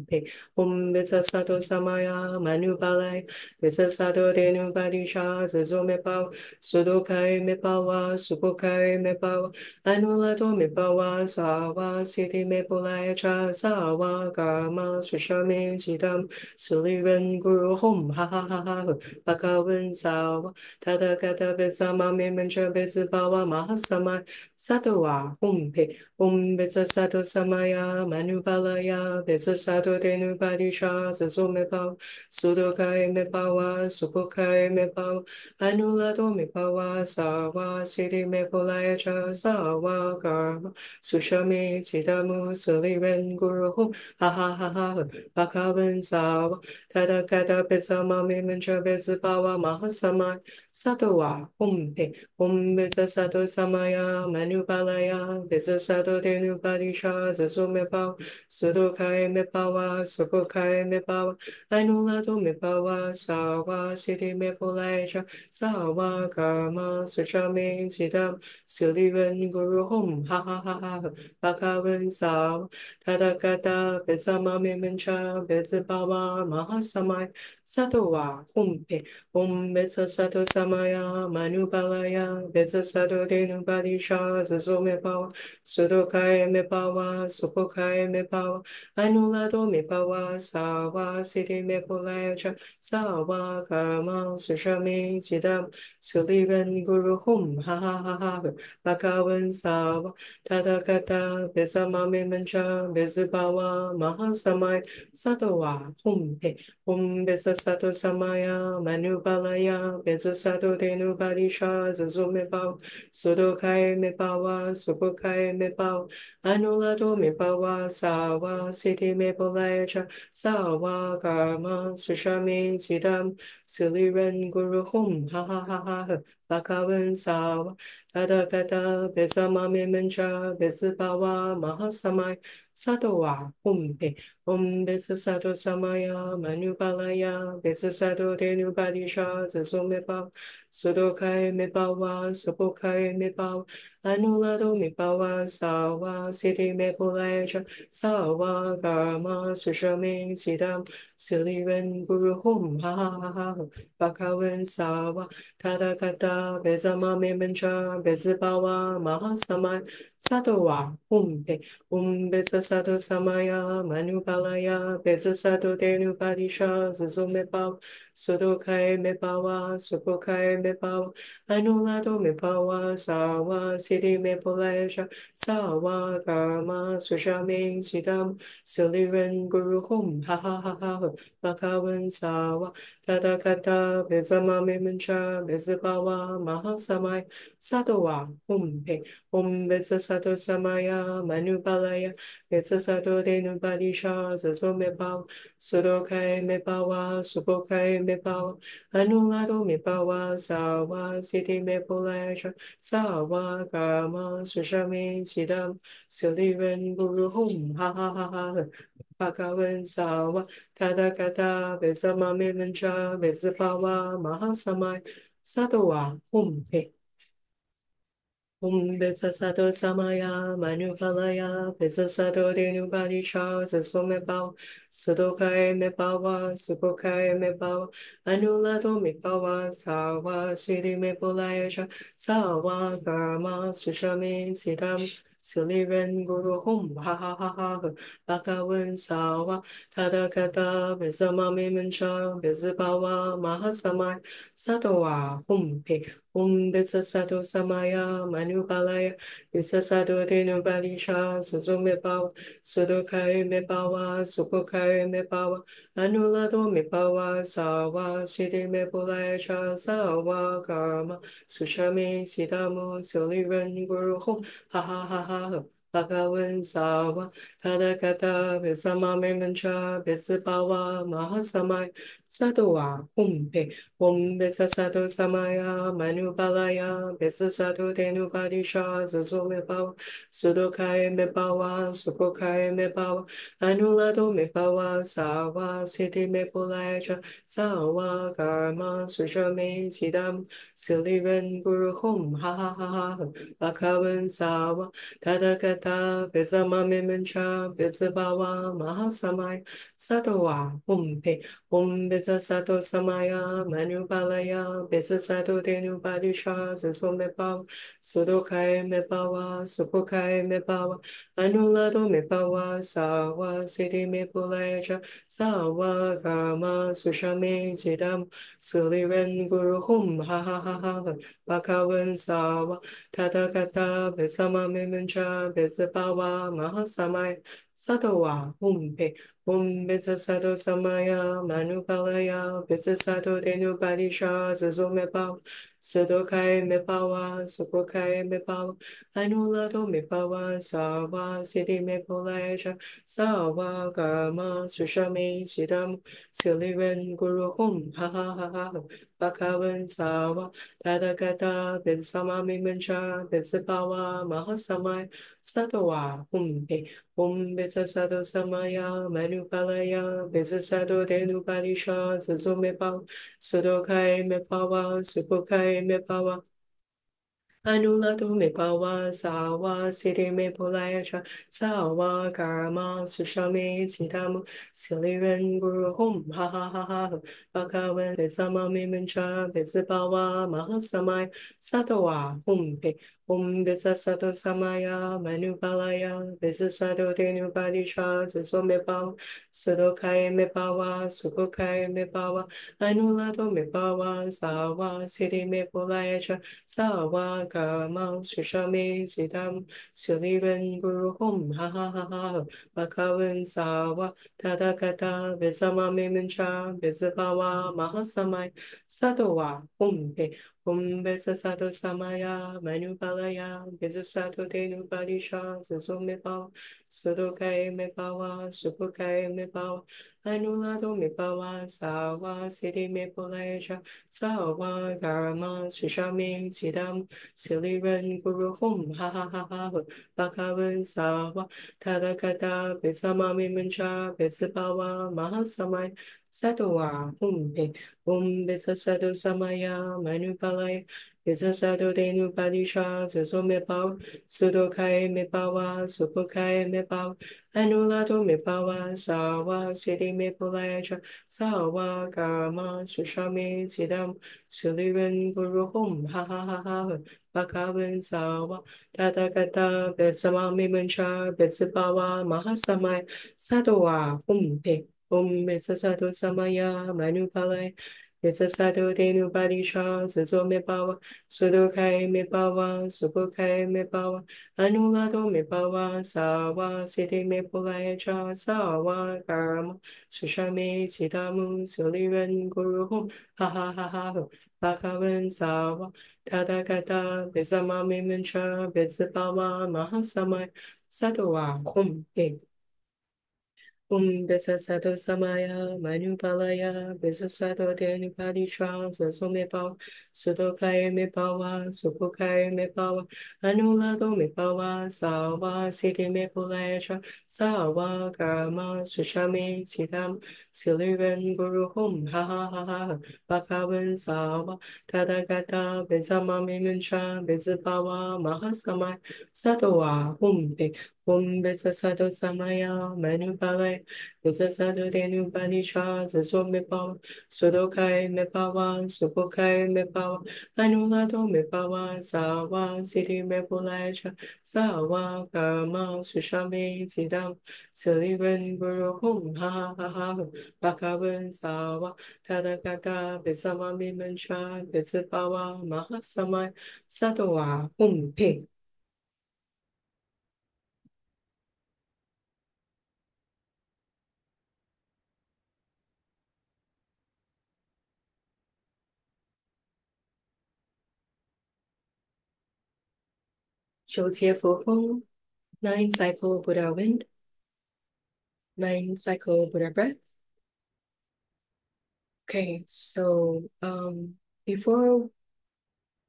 pe Vajrasattva samaya manupalaya Vajrasattva denubadisha zazumepawa Sudokare mepawa Supokare mepawa Anulato mepawa Sawa siddhi mepulaya cha Sawa karma sushame chidam Suliren guru hum ha ha ha ha Bhagavan sawa Tathagata betsamami mancha betsapawa Mahasamaya satowa pe Vajrasattva samaya manupalaya Vajrasattva denubadisha zazumepawa Sudokare mepawa Supokare mepawa Anulato mepawa Sawa siddhi mepulaya cha Sawa karma Sushame chidamu Suliren guru hum ha ha ha ha Bhagavan sawa Tathagata betsamami mancha betsapawa Mahasamaya satowa pe Vajrasattva samaya manupalaya Vajrasattva denubadisha zazumepawa Sudokare mepawa Supokare mepawa Anulato mepawa Sawa siddhi mepulaya Sawa karma suchame chidam Suliren guru hum ha ha ha ha Bhagavan sawa Tathagata betsamami mancha betsapawa Mahasamaya satowa pe Vajrasattva samaya manupalaya Vajrasattva denubadisha zazumepawa Sudokare mepawa Supokare mepawa Anulato mepawa Sawa siddhi mepulaya cha Sawa karma sushame chidam Suliren guru hum ha ha ha ha Bhagavan sawa Tathagata betsamami mancha betsapawa Mahasamaya satowa pe Vajrasattva samaya manupalaya Vajrasattva denubadisha zazumepawa Sudokare mepawa Supokare mepawa Anulato mepawa Sawa siddhi mepulaya cha Sawa karma sushame chidam Suliren guru hum ha ha ha ha Bhagavan sawa Tathagata betsamami mancha betsapawa Mahasamaya satowa pe Vajrasattva samaya manupalaya Vajrasattva denubadisha zazumepawa Sudokare mepawa Supokare mepawa Anulato mepawa Sawa siddhi mepulaya cha Sawa karma sushame chidam Suliren guru hum ha ha ha ha Bhagavan sawa Tathagata betsamami mancha betsapawa Mahasamaya satowa pe Vajrasattva samaya manupalaya Vajrasattva denubadisha zazumepawa Sudokare mepawa Supokare mepawa Anulato mepawa Sawa siddhi mepulaya cha Sawa karma sushame chidam Suliren guru hum ha ha ha ha Bhagavan sawa Tathagata betsamami mancha betsapawa Mahasamaya satowa pe Vajrasattva samaya manupalaya Vajrasattva denubadisha zazumepawa Sudokare mepawa Supokare mepawa Anulato mepawa Sawa siddhi mepulaya cha Sawa karma sushame chidam Suliren guru hum ha ha ha ha Bhagavan sawa Tathagata betsamami mancha betsapawa Mahasamaya satowa pe Vajrasattva samaya manupalaya Vajrasattva denubadisha zazumepawa Sudokare mepawa Supokare mepawa Anulato mepawa Sawa siddhi mepulaya cha Sawa karma sushame chidam Suliren guru hum ha ha ha ha Bhagavan sawa Tathagata betsamami mancha betsapawa Mahasamaya satowa pe Vajrasattva samaya manupalaya Vajrasattva denubadisha zazumepawa Sudokare mepawa Supokare mepawa Anulato mepawa Sawa siddhi mepulaya cha Sawa karma sushame chidamu Suliren guru hum ha ha ha ha Bhagavan Sava Tadakata Visamame Mancha Visipawa Mahasamai Sadova Humpe Humbetsa Sato Samaya Manubalaya Betsa Sato Tenupadisha Zazumepawa Sudokai Mepawa Supokai Mepawa Anulado Mepawa Sawa Siddhi Mepulaja Sawa Karma Sushame Chidam Silivan Guru Hum Ha Ha Ha Ha Bhagavan Sawa Tadakata Bezamame Mancha Bezabawa Mahasamai Satowa Humpe Beza Sato Samaya Manubalaya Beza Sato Denu Badisha Zazomepawa Sudokai Mepawa Supokai Mepawa Anulado Mepawa Sawa Siddhi Mepulaja Sawa Karma Sushame Chidam Suliran Guru Hum Ha Ha Ha Ha Bhagavan Sawa Tathagata Vetsamame Mancha Vetsapawa Mahasamai Satowa Humpe Betsa Sato Samaya Manupalaya Betsa Sato Denu Padisha Zazomepawa Sudokai Mepawa Supokai Mepawa Anulato Mepawa Sawa Siddhi Mepulaja Sawa Karma Sushame Chidam Silivan Guru Hum Ha Ha Ha Ha Bhagavan Sawa Tathagata Bitsamami Mancha Bitsipawa Mahasamai Satowa Humpe Bitsa Sato Samaya Manupalaya Bitsa Sato Denupadisha Zazumepawa Sudokai Mepawa Supokai Mepawa Anulato me pawa sawa siddhi me pulayacha sawa karma sushame chitamu siliran guru hum ha ha ha ha bhagavan vitsama me mancha vitsipawa mahasamai satawa humpe vitsa sato samaya manupalaya vitsa sato tenupadisha ziswa pawa sudokai me pawa supokai me pawa anulato me pawa sawa siddhi me pulayacha Sawa Kama Shishame Siddham Silivan Guru Hum Ha Ha Ha Ha Bhagavan Sawa Tadakata Visamame Mancha Visapawa Mahasamai Satowa Humpe Humbesa Sato Samaya Manupalaya Visasato Denu Padisha Zazumepawa Sudokai Mepawa Supukai Mepawa Anulato Mepawa Sawa Siddhi Mepulaja Sawa Karma Sushame Chidam Silivan Guru Hum Ha Ha Ha Ha Bhagavan Sawa Tadakata Bitsamami Mancha Bitsipawa Mahasamai Satowa Humpe Bitsa Sato Samaya Manupalaya Bitsa Sato Denu Padisha Zazomepawa Sudokai Mepawa Supokai Mepawa Anulato Mepawa Sawa Siddhi Mepulaja Sawa Karma Sushame Chidam Silivan Guru Hum Ha Ha Ha Ha Bhagavan Sawa Tathagata Betsamami Mancha Betsipawa Mahasamai Satowa Humpe Betsa Sato Samaya Manupalai Betsa Sato Denu Padisha Zazo Mepawa Sudokai Mepawa Supokai Mepawa Anulato Mepawa Sawa Siddhi Mepulaya Cha Sawa Karma Sushame Chidamu Sulivan Guru Hum Ha Ha Ha Ha Bhagavan Sawa Tathagata Visamami Mancha Vitsipawa Mahasamai Satowa Hum Betsa Sato Samaya Manupalaya Betsa Sato Tenupadisha Zazumepawa Sudokai Mepawa Supokai Mepawa Anulago Mepawa Sawa Siddhi Mepulayacha Sawa Karma Sushame Chidam Silivan Guru Hum Ha Ha Ha Ha Bhagavan Sawa Tathagata Betsamami Mancha Betsipawa Mahasamai Satowa Humpe Betsa Sato Samaya Manupalaya Betsa Sato Tenupadisha Zazumepawa Sudokai Mepawa Supokai Mepawa Anulato Mepawa Sawa Siddhi Mepulaja Sawa Karma Sushame Chidam Silivan Guru Hum Ha Ha Ha Bhagavan Sawa Tathagata Betsamami Mancha Betsipawa Mahasamai Satowa Humpe 求切佛风9 cycle Buddha wind, 9 cycle Buddha breath. Okay, so before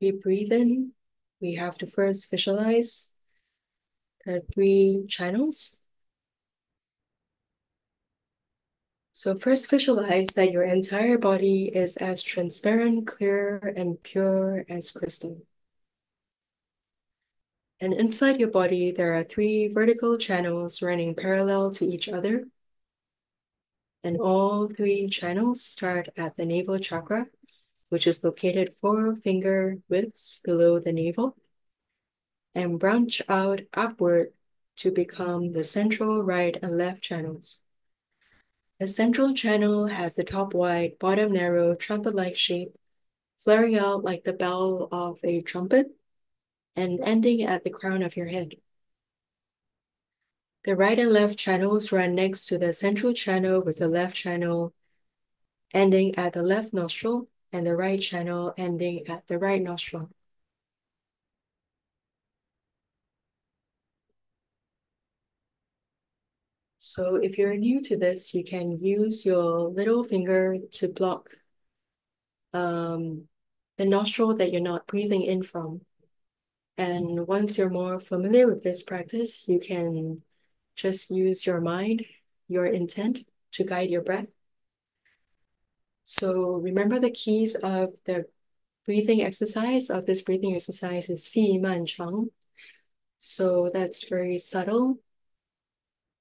we breathe in, we have to first visualize the 3 channels. So first visualize that your entire body is as transparent, clear, and pure as crystal. And inside your body, there are 3 vertical channels running parallel to each other. And all 3 channels start at the navel chakra, which is located 4 finger widths below the navel, and branch out upward to become the central right and left channels. The central channel has the top wide, bottom narrow, trumpet-like shape, flaring out like the bell of a trumpet, and ending at the crown of your head. The right and left channels run next to the central channel, with the left channel ending at the left nostril and the right channel ending at the right nostril. So if you're new to this, you can use your little finger to block the nostril that you're not breathing in from. And once you're more familiar with this practice, you can just use your mind, your intent to guide your breath. So remember the keys of the breathing exercise, of this breathing exercise is Si Man Chang. So that's very subtle,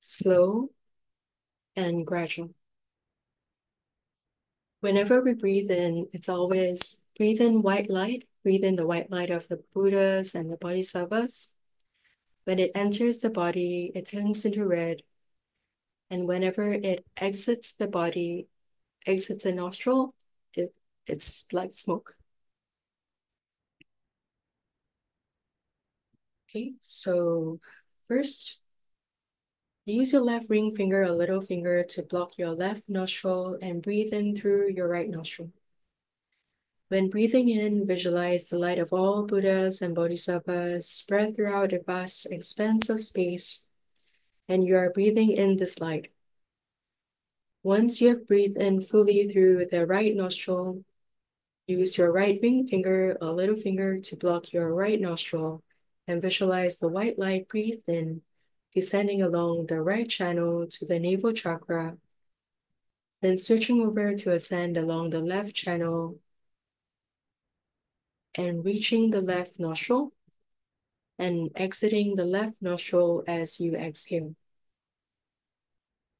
slow, and gradual. Whenever we breathe in, it's always breathe in white light, breathe in the white light of the Buddhas and the Bodhisattvas. When it enters the body, it turns into red. And whenever it exits the body, exits the nostril, it's like smoke. Okay, so first, use your left ring finger or little finger to block your left nostril and breathe in through your right nostril. When breathing in, visualize the light of all Buddhas and Bodhisattvas spread throughout a vast expanse of space, and you are breathing in this light. Once you have breathed in fully through the right nostril, use your right ring finger or little finger to block your right nostril and visualize the white light breathed in, descending along the right channel to the navel chakra, then switching over to ascend along the left channel and reaching the left nostril and exiting the left nostril as you exhale.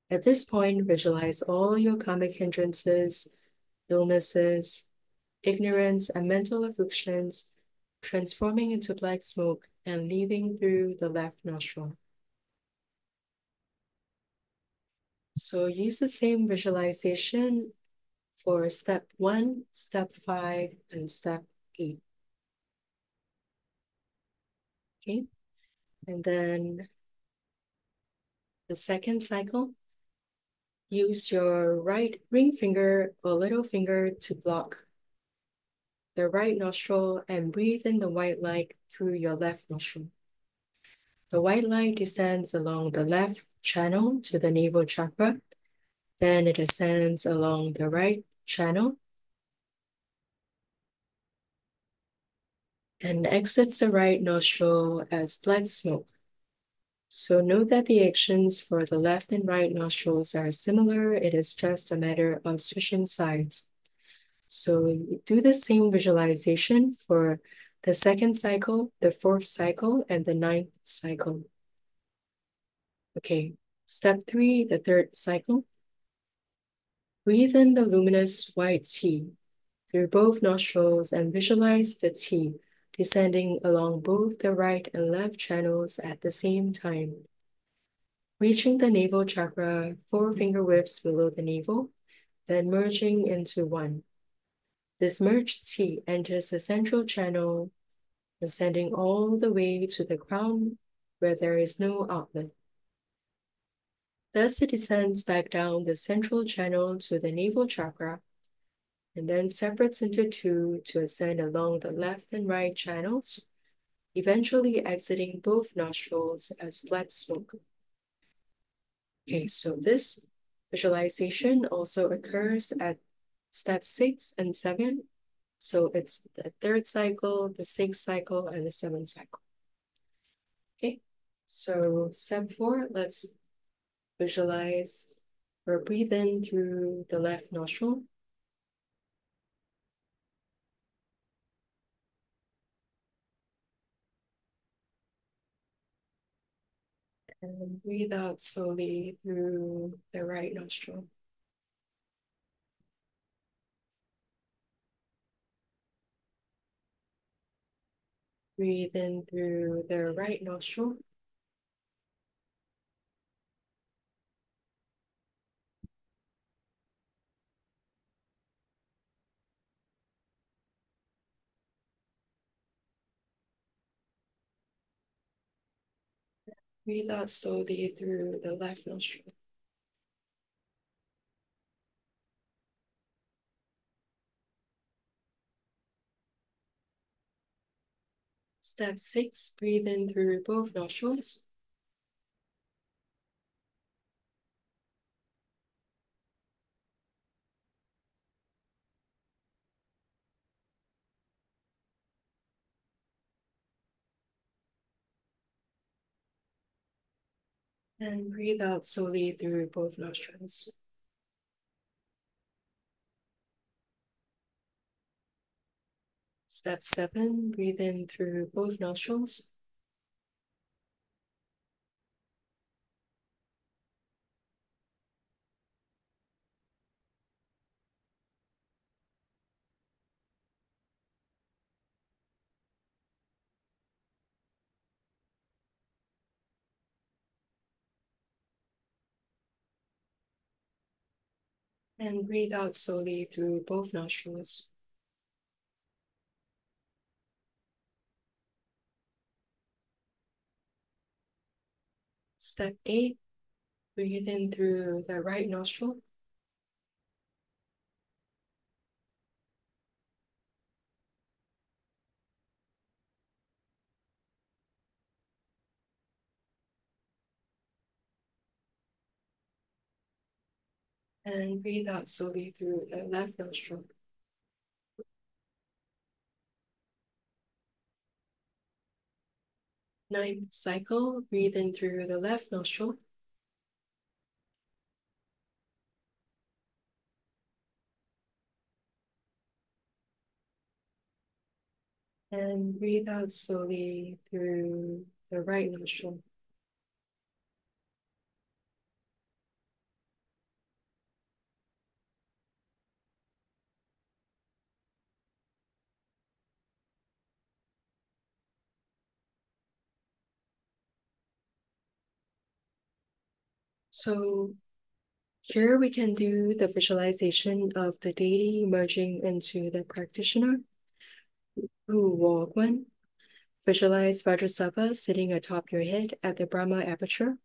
At this point, visualize all your karmic hindrances, illnesses, ignorance, and mental afflictions transforming into black smoke and leaving through the left nostril. So use the same visualization for step 1, step 5, and step 8. Okay, and then the second cycle, use your right ring finger or little finger to block the right nostril and breathe in the white light through your left nostril. The white light descends along the left channel to the navel chakra. Then it ascends along the right channel and exits the right nostril as black smoke. So note that the actions for the left and right nostrils are similar. It is just a matter of switching sides. So do the same visualization for the second cycle, the fourth cycle, and the ninth cycle. Okay, step 3, the third cycle. Breathe in the luminous white tea through both nostrils and visualize the tea descending along both the right and left channels at the same time. Reaching the navel chakra 4 finger widths below the navel, then merging into one. This merged tea enters the central channel, ascending all the way to the crown where there is no outlet. Thus it descends back down the central channel to the navel chakra, and then separates into 2 to ascend along the left and right channels, eventually exiting both nostrils as black smoke. Okay, so this visualization also occurs at step 6 and 7. So it's the third cycle, the sixth cycle, and the seventh cycle. Okay, so step 4, let's visualize or breathe in through the left nostril. And breathe out slowly through the right nostril. Breathe in through the right nostril. Breathe out slowly through the left nostril. Step 6, breathe in through both nostrils. And breathe out slowly through both nostrils. Step 7, breathe in through both nostrils. And breathe out slowly through both nostrils. Step 8, breathe in through the right nostril. And breathe out slowly through the left nostril. Ninth cycle, breathe in through the left nostril. And breathe out slowly through the right nostril. So here we can do the visualization of the deity merging into the practitioner. Visualize Vajrasattva sitting atop your head at the Brahma aperture.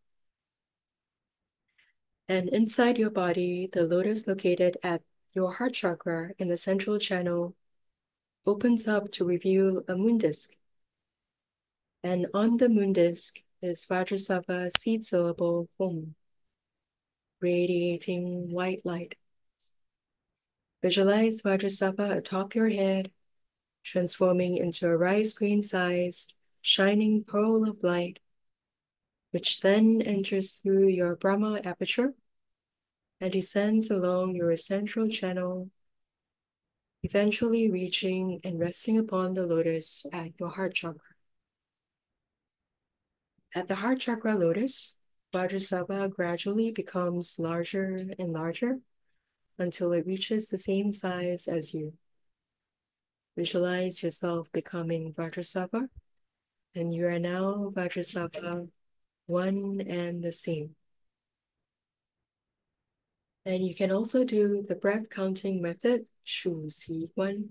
And inside your body, the lotus located at your heart chakra in the central channel opens up to reveal a moon disk. And on the moon disk is Vajrasattva seed syllable Hom, radiating white light. Visualize Vajrasattva atop your head, transforming into a rice grain-sized, shining pearl of light, which then enters through your Brahma aperture and descends along your central channel, eventually reaching and resting upon the lotus at your heart chakra. At the heart chakra lotus, Vajrasattva gradually becomes larger and larger until it reaches the same size as you. Visualize yourself becoming Vajrasattva, and you are now Vajrasattva, one and the same. And you can also do the breath counting method, 数息观,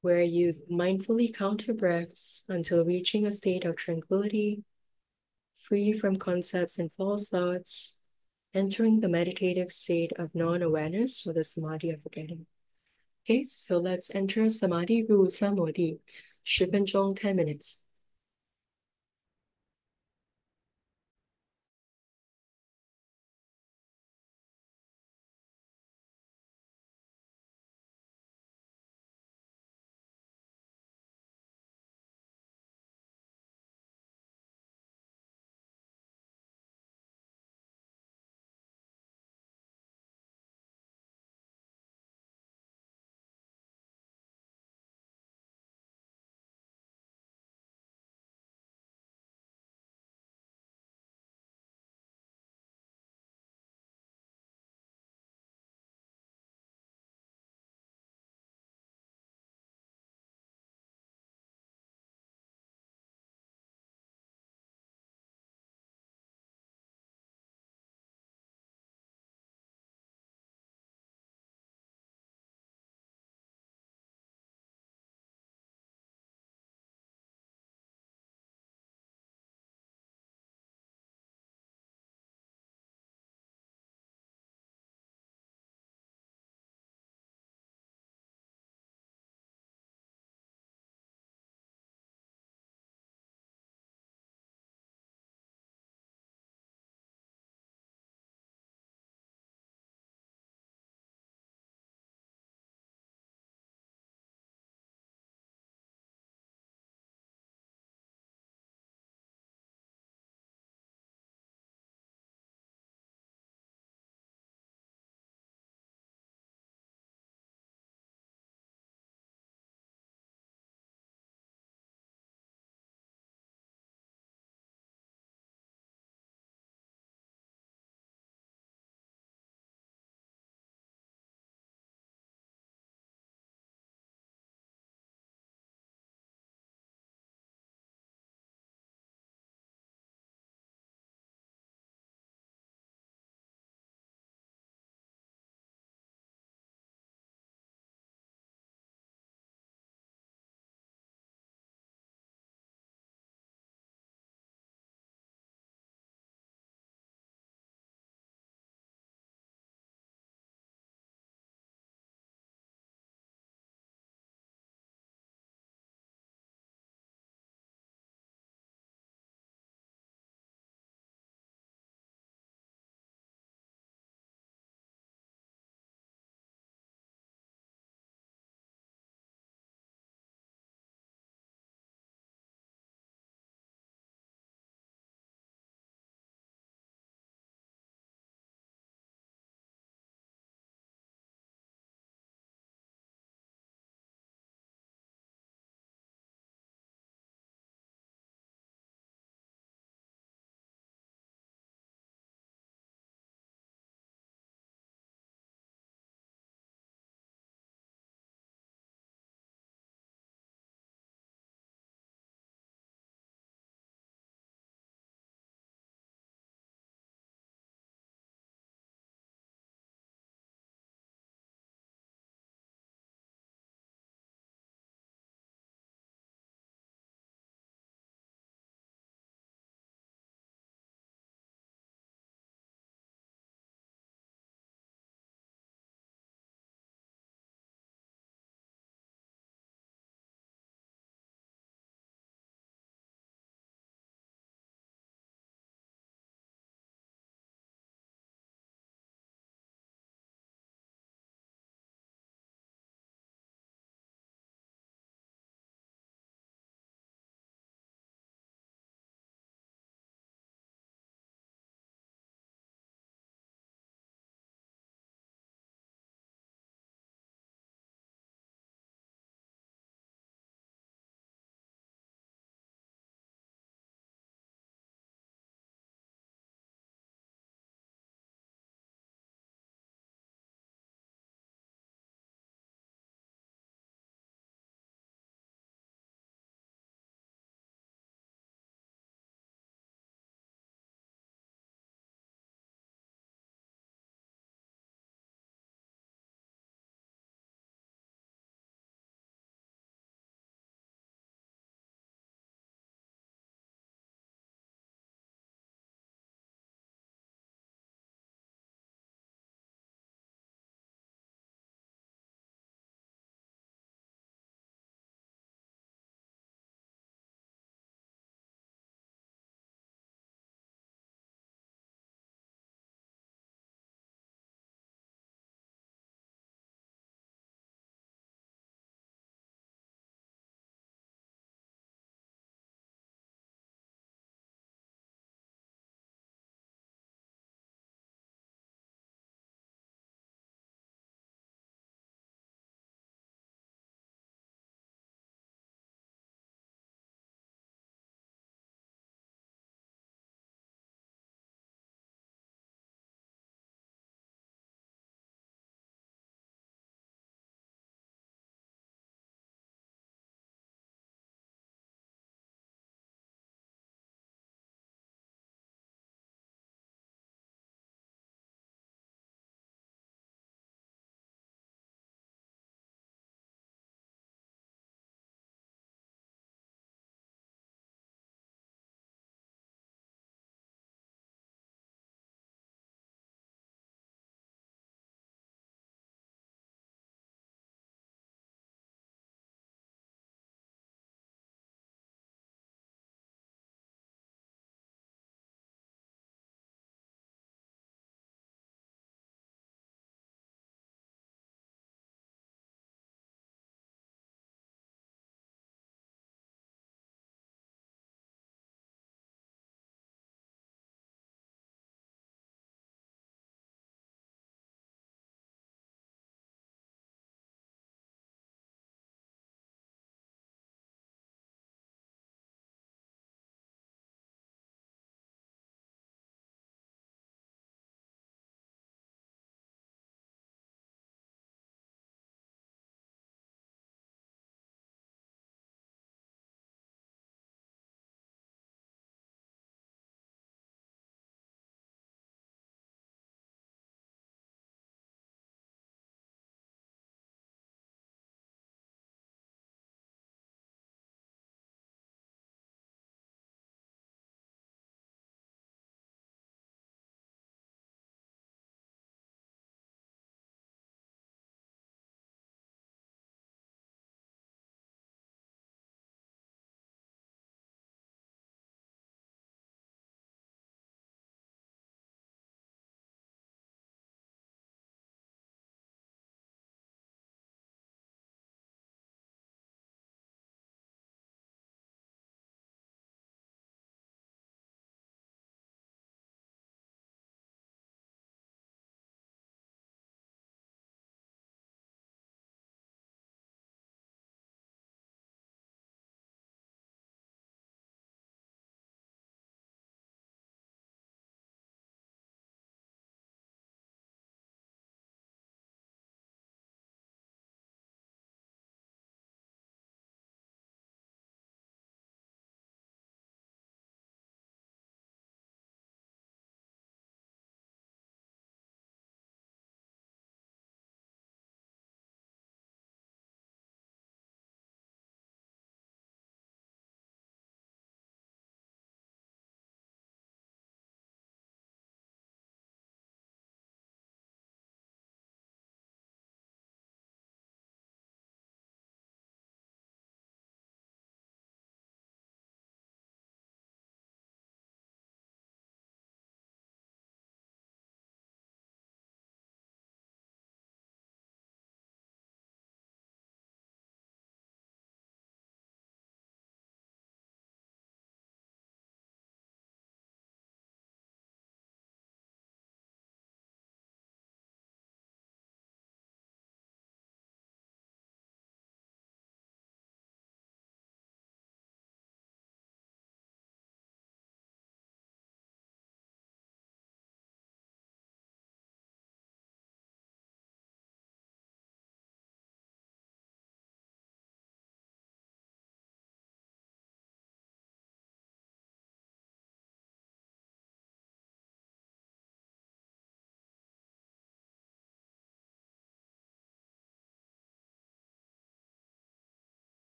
where you mindfully count your breaths until reaching a state of tranquility, free from concepts and false thoughts, entering the meditative state of non-awareness or the samadhi of forgetting. Okay, so let's enter samadhi 入三摩地, 10分钟, 10 minutes.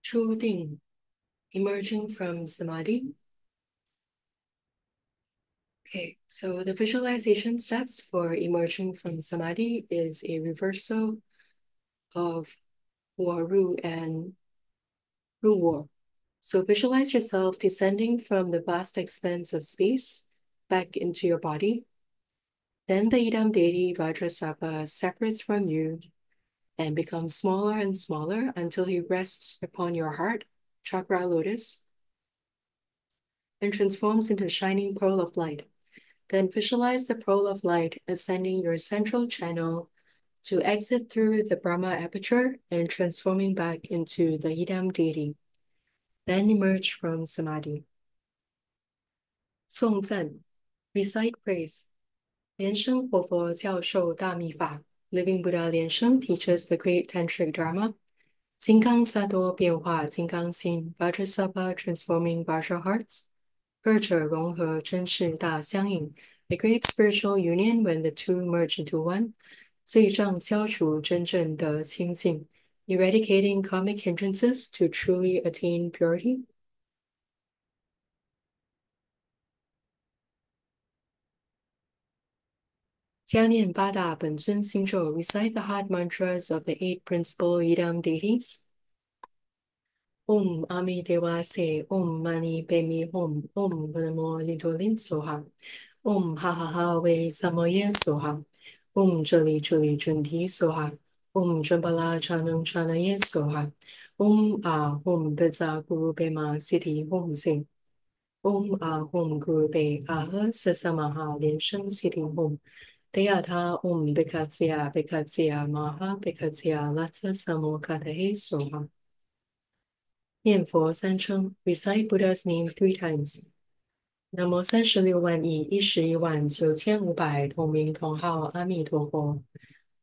True Ding, emerging from samadhi. Okay, so the visualization steps for emerging from samadhi is a reversal of War Ru and Ru War. So visualize yourself descending from the vast expanse of space back into your body. Then the Idam deity Vajrasattva separates from you and becomes smaller and smaller until he rests upon your heart, chakra lotus, and transforms into a shining pearl of light. Then visualize the pearl of light ascending your central channel to exit through the Brahma aperture and transforming back into the Idam deity. Then emerge from samadhi. Song Zhen, recite praise. Lian Sheng Huofo Jiao Shou Da Mi Fa. Living Buddha Lian Sheng teaches the great Tantric Dharma. 金刚萨埵变化金刚心 Vajrasattva transforming Vajra hearts. 二者融合真是大相应 The great spiritual union when the two merge into one. 罪障消除真正的清净 Eradicating karmic hindrances to truly attain purity. 加念八大本尊心咒 Recite the heart mantras of the eight principal Idam deities. Om Ami Dewa Se, Om Mani Pemi Hom, Om Namo Lidolin Soha, Om Ha Ha Ha Wei Samoye Soha, Om Jali Juli Junti Soha, Om Jambala Chanang Chanaye Soha, Om Ah Hom Beza Guru Bema Siddhi Hom Sing, Om Ah Hom Guru Be Ah Sasamaha Lian Sheng Siddhi Hom, Deyata Om Bekatzia Maha Bekatzia Latsa Samo Katahe Soha. 念佛三称 Recite Buddha's name 3 times. 南无36万亿1119500同名同号阿弥陀佛。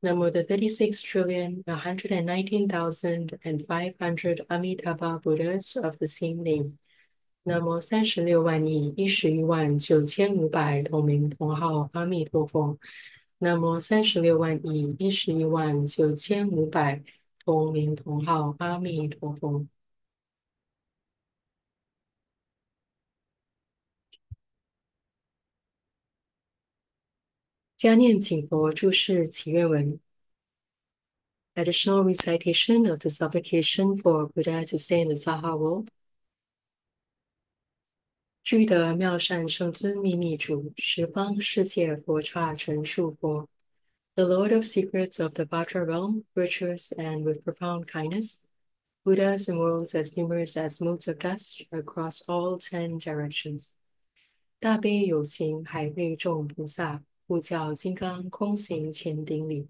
南无 the 36,119,500 Amitabha Buddhas of the same name. 南无36万亿1119500同名同号阿弥陀佛。南无36万亿1119500同名同号阿弥陀佛。加念请佛注释祈愿文 Additional recitation of the supplication for Buddha to stay in the Saha world. 具德妙善圣尊秘密主，十方世界佛刹陈述佛。The Lord of secrets of the Vajra realm, virtuous and with profound kindness. Buddhas and worlds as numerous as motes of dust across all 10 directions. 大悲有情海会众菩萨，护教金刚空行前顶礼。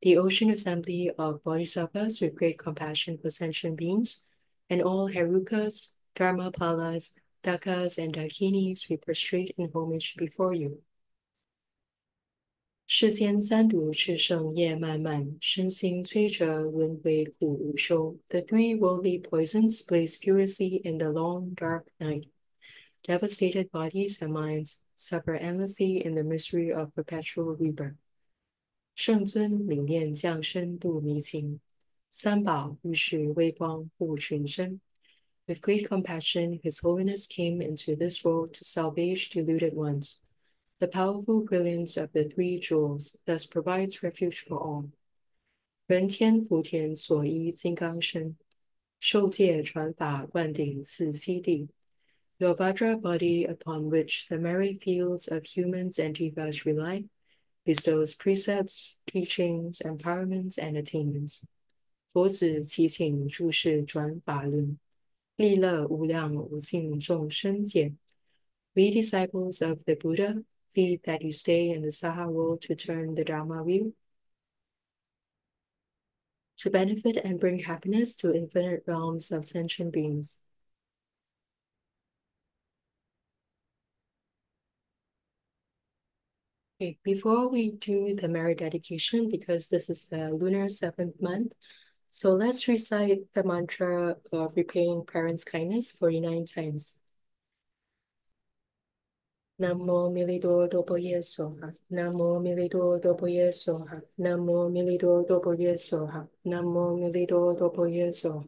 The ocean assembly of bodhisattvas with great compassion for sentient beings, and all Herukas, Dharmapalas, Dakas, and Dakinis we prostrate in homage before you. 世间三毒炽盛夜漫漫，身心摧折轮回苦无休。The three worldly poisons blaze furiously in the long dark night. Devastated bodies and minds suffer endlessly in the misery of perpetual rebirth. 圣尊领念降生度迷情，三宝御示微光护群生。With great compassion, His Holiness came into this world to salvage deluded ones. The powerful brilliance of the three jewels thus provides refuge for all. 人天福田所依金刚身，受戒传法灌顶次悉地。Your Vajra body upon which the merry fields of humans and devas rely bestows precepts, teachings, empowerments, and attainments. 佛子祈请注释转法轮，利乐无量无尽众生界。We disciples of the Buddha plead that you stay in the Saha world to turn the Dharma wheel, to benefit and bring happiness to infinite realms of sentient beings. Okay, before we do the merit dedication, because this is the lunar 7th month, so let's recite the mantra of repaying parents' kindness 49 times. Namo Milido Doboye Soha, Namo Milido Doboye Soha, Namo Milido Doboye Soha, Namo Milido Doboye Soha,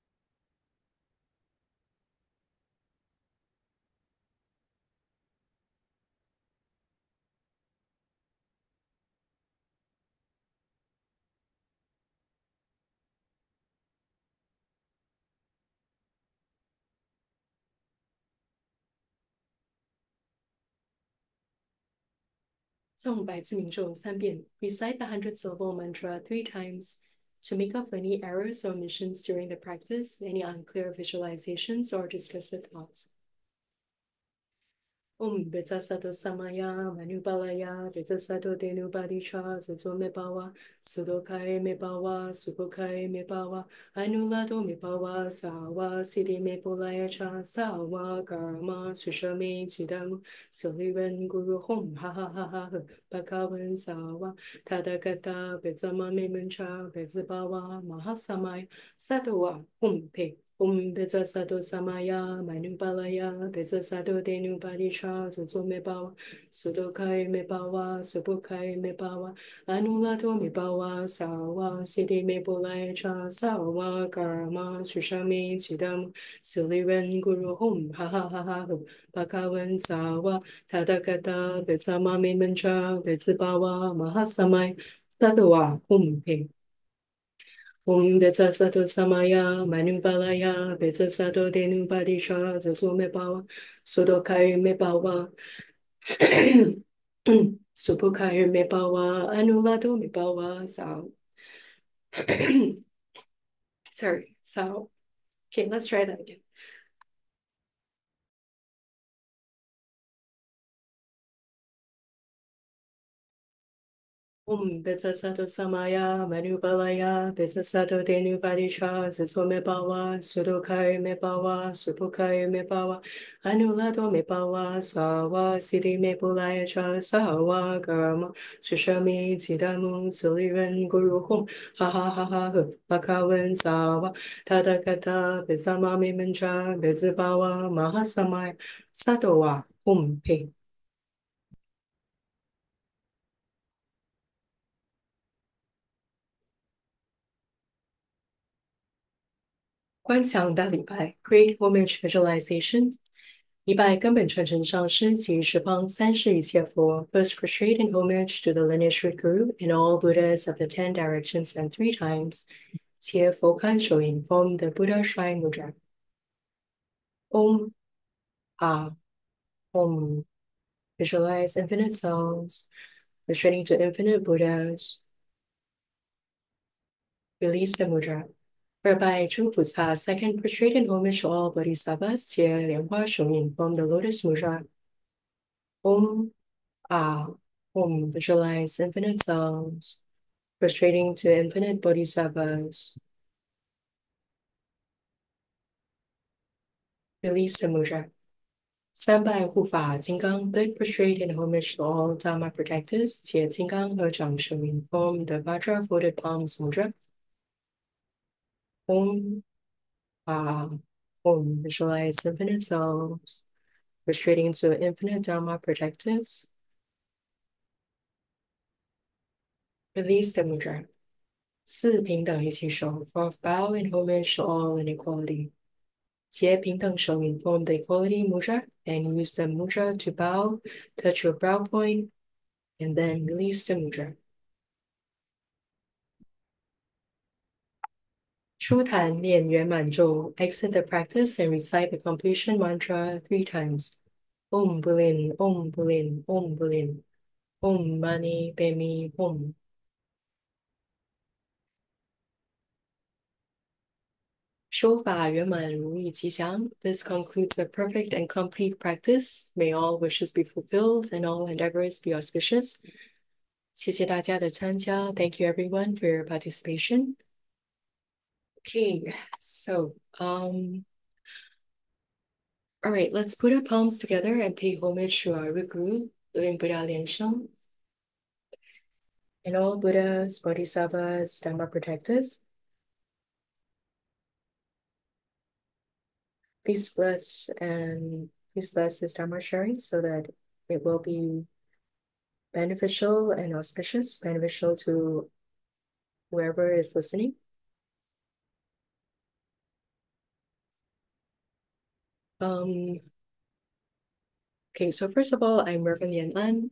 诵百字明咒3遍 Recite the 100-syllable mantra 3 times. To make up for any errors or omissions during the practice, any unclear visualizations or discursive thoughts. Vajrasattva samaya manubalaya Vajrasattva denubadisha Zazo mebawa Sudokai mebawa Subokai mebawa Anulato mebawa Sawa Siddhi mepolaya cha Sawa karma Sushame chidam Soliven guru hom ha ha ha ha Bakawan sawa Tadakata Vajama memuncha Vajrabawa Mahasamai Satowa hom pe Vajrasattva samaya manubalaya Vajrasattva denubadisha Zazo mebawa Sudokai mebawa Subokai mebawa Anulato mebawa Sawa Siddhi mepolaya cha Sawa karma Sushame chidam Suliven guru hom ha ha ha ha Bakawan sawa Tadakata Vajama memuncha Vajrabawa Mahasamai Satowa hom pe Vajrasattva samaya manubalaya Vajrasattva denubadisha Zazo mebawa Sudokai mebawa Subokai mebawa Anulato mebawa Sorry, okay, let's try that again. Vajrasattva samaya manubalaya Vajrasattva denubadisha Zazo mebawa Sudokai mebawa Subokai mebawa Anulato mebawa Sawa Siddhi mepolaya cha Sawa karma Sushame chidamu Sulivan guru hom ha ha ha ha Bakawan sawa Tadakata Vajama memuncha Vajrabawa Mahasamai Satowa hom pe 观想大礼拜 Great Homage Visualization 礼拜根本传承上师及十方三世一切佛 First prostrate in homage to the lineage root Guru and all Buddhas of the 10 directions and 3 times 且佛龛手印 form the Buddha Shrine Mudra Om Ah Om Visualize infinite selves returning to infinite Buddhas Release the mudra whereby true Buddha second prostrate in homage to all Bodhisattvas 且莲花手印 form the Lotus Mudra Om Ah Om Visualize infinite selves prostrating to infinite Bodhisattvas Release the mudra Stand by 护法金刚 Third prostrate in homage to all Dharma protectors 且金刚合掌手印 form the Vajra folded palms mudra Om Ah Om Visualize infinite selves prostrating to infinite Dharma protectors Release the mudra 四平等一起手 Fourth bow in homage to all inequality 结平等手 inform the equality mudra and use the mudra to bow, touch your brow point, and then release the mudra. 出坛念圆满咒 exit the practice and recite the completion mantra 3 times. Om Bulin, Om Bulin, Om Bulin, Om Mani Pemi Om. 修法圆满如意吉祥 This concludes a perfect and complete practice. May all wishes be fulfilled and all endeavors be auspicious. 谢谢大家的参加 Thank you everyone for your participation. Okay, so all right, let's put our palms together and pay homage to our Guru, living Buddha Lian Sheng, and all Buddhas, Bodhisattvas, Dharma protectors. Please bless this Dharma sharing so that it will be beneficial and auspicious, beneficial to whoever is listening. Okay, so first of all, I'm Reverend Yan An,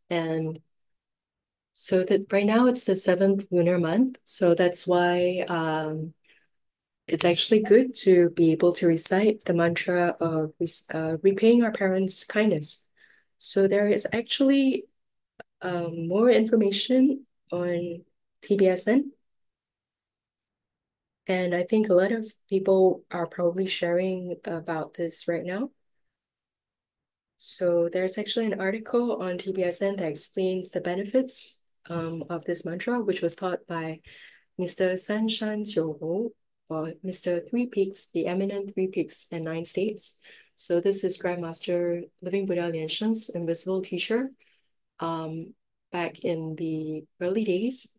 and so that right now it's the 7th lunar month, so that's why it's actually good to be able to recite the mantra of repaying our parents' kindness. So there is actually more information on TBSN. And I think a lot of people are probably sharing about this right now. So there's actually an article on TBSN that explains the benefits of this mantra, which was taught by Mr. Sanshan Xiuhu, or Mr. Three Peaks, the eminent Three Peaks and Nine States. So this is Grand Master Living Buddha Lian Sheng's invisible teacher back in the early days.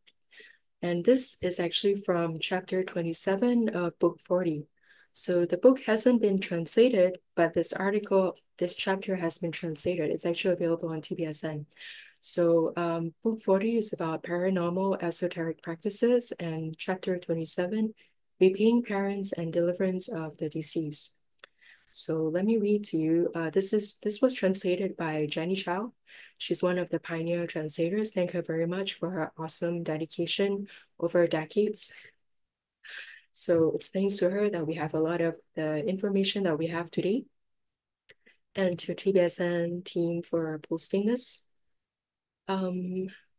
And this is actually from chapter 27 of book 40. So the book hasn't been translated, but this chapter has been translated. It's actually available on TBSN. So book 40 is about paranormal esoteric practices, and chapter 27, repaying parents and deliverance of the deceased. So let me read to you. This was translated by Jenny Chow. She's one of the pioneer translators. Thank her very much for her awesome dedication over decades. So it's thanks to her that we have a lot of the information that we have today, and to TBSN team for posting this.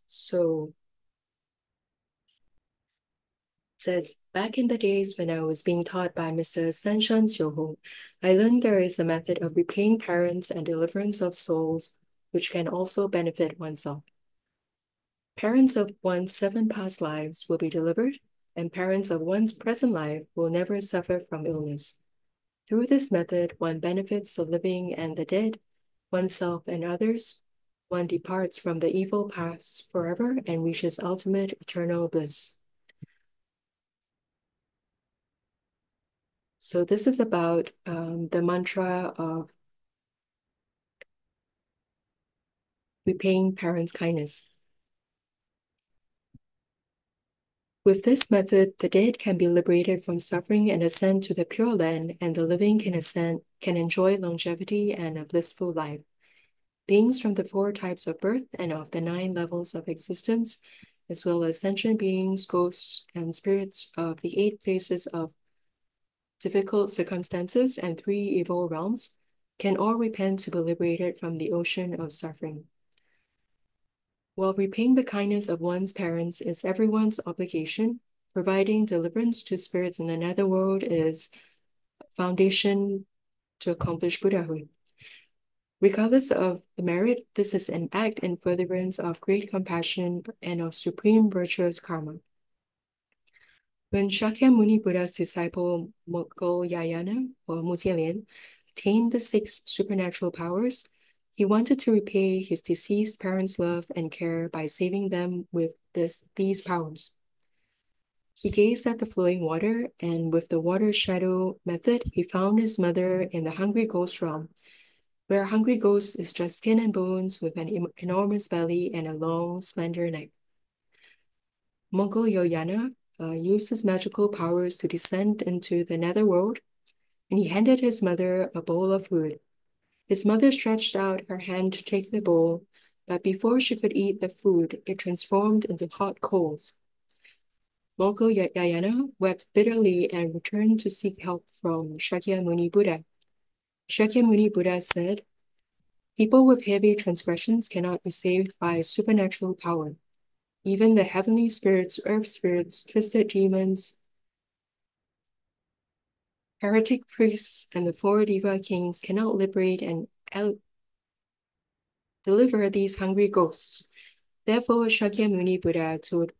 So it says, back in the days when I was being taught by Mr. Sanshan Xiuhu, I learned there is a method of repaying parents and deliverance of souls, which can also benefit oneself. Parents of one's 7 past lives will be delivered, and parents of one's present life will never suffer from illness. Through this method, one benefits the living and the dead, oneself and others. One departs from the evil past forever and reaches ultimate eternal bliss. So this is about the mantra of repaying parents' kindness. With this method, the dead can be liberated from suffering and ascend to the Pure Land, and the living can enjoy longevity and a blissful life. Beings from the 4 types of birth and of the 9 levels of existence, as well as sentient beings, ghosts, and spirits of the 8 places of difficult circumstances and 3 evil realms, can all repent to be liberated from the ocean of suffering. While repaying the kindness of one's parents is everyone's obligation, providing deliverance to spirits in the netherworld is foundation to accomplish Buddhahood. Regardless of the merit, this is an act in furtherance of great compassion and of supreme virtuous karma. When Shakyamuni Buddha's disciple Moggollayana, or Mu Jianlian, attained the 6 supernatural powers, he wanted to repay his deceased parents' love and care by saving them with these powers. He gazed at the flowing water, and with the water shadow method, he found his mother in the hungry ghost realm, where a hungry ghost is just skin and bones with an enormous belly and a long, slender neck. Moggollayana used his magical powers to descend into the netherworld, and he handed his mother a bowl of food. His mother stretched out her hand to take the bowl, but before she could eat the food, it transformed into hot coals. Moggollayana wept bitterly and returned to seek help from Shakyamuni Buddha. Shakyamuni Buddha said, "People with heavy transgressions cannot be saved by supernatural power. Even the heavenly spirits, earth spirits, twisted demons, heretic priests, and the 4 Deva kings cannot liberate and deliver these hungry ghosts." Therefore, Shakyamuni Buddha told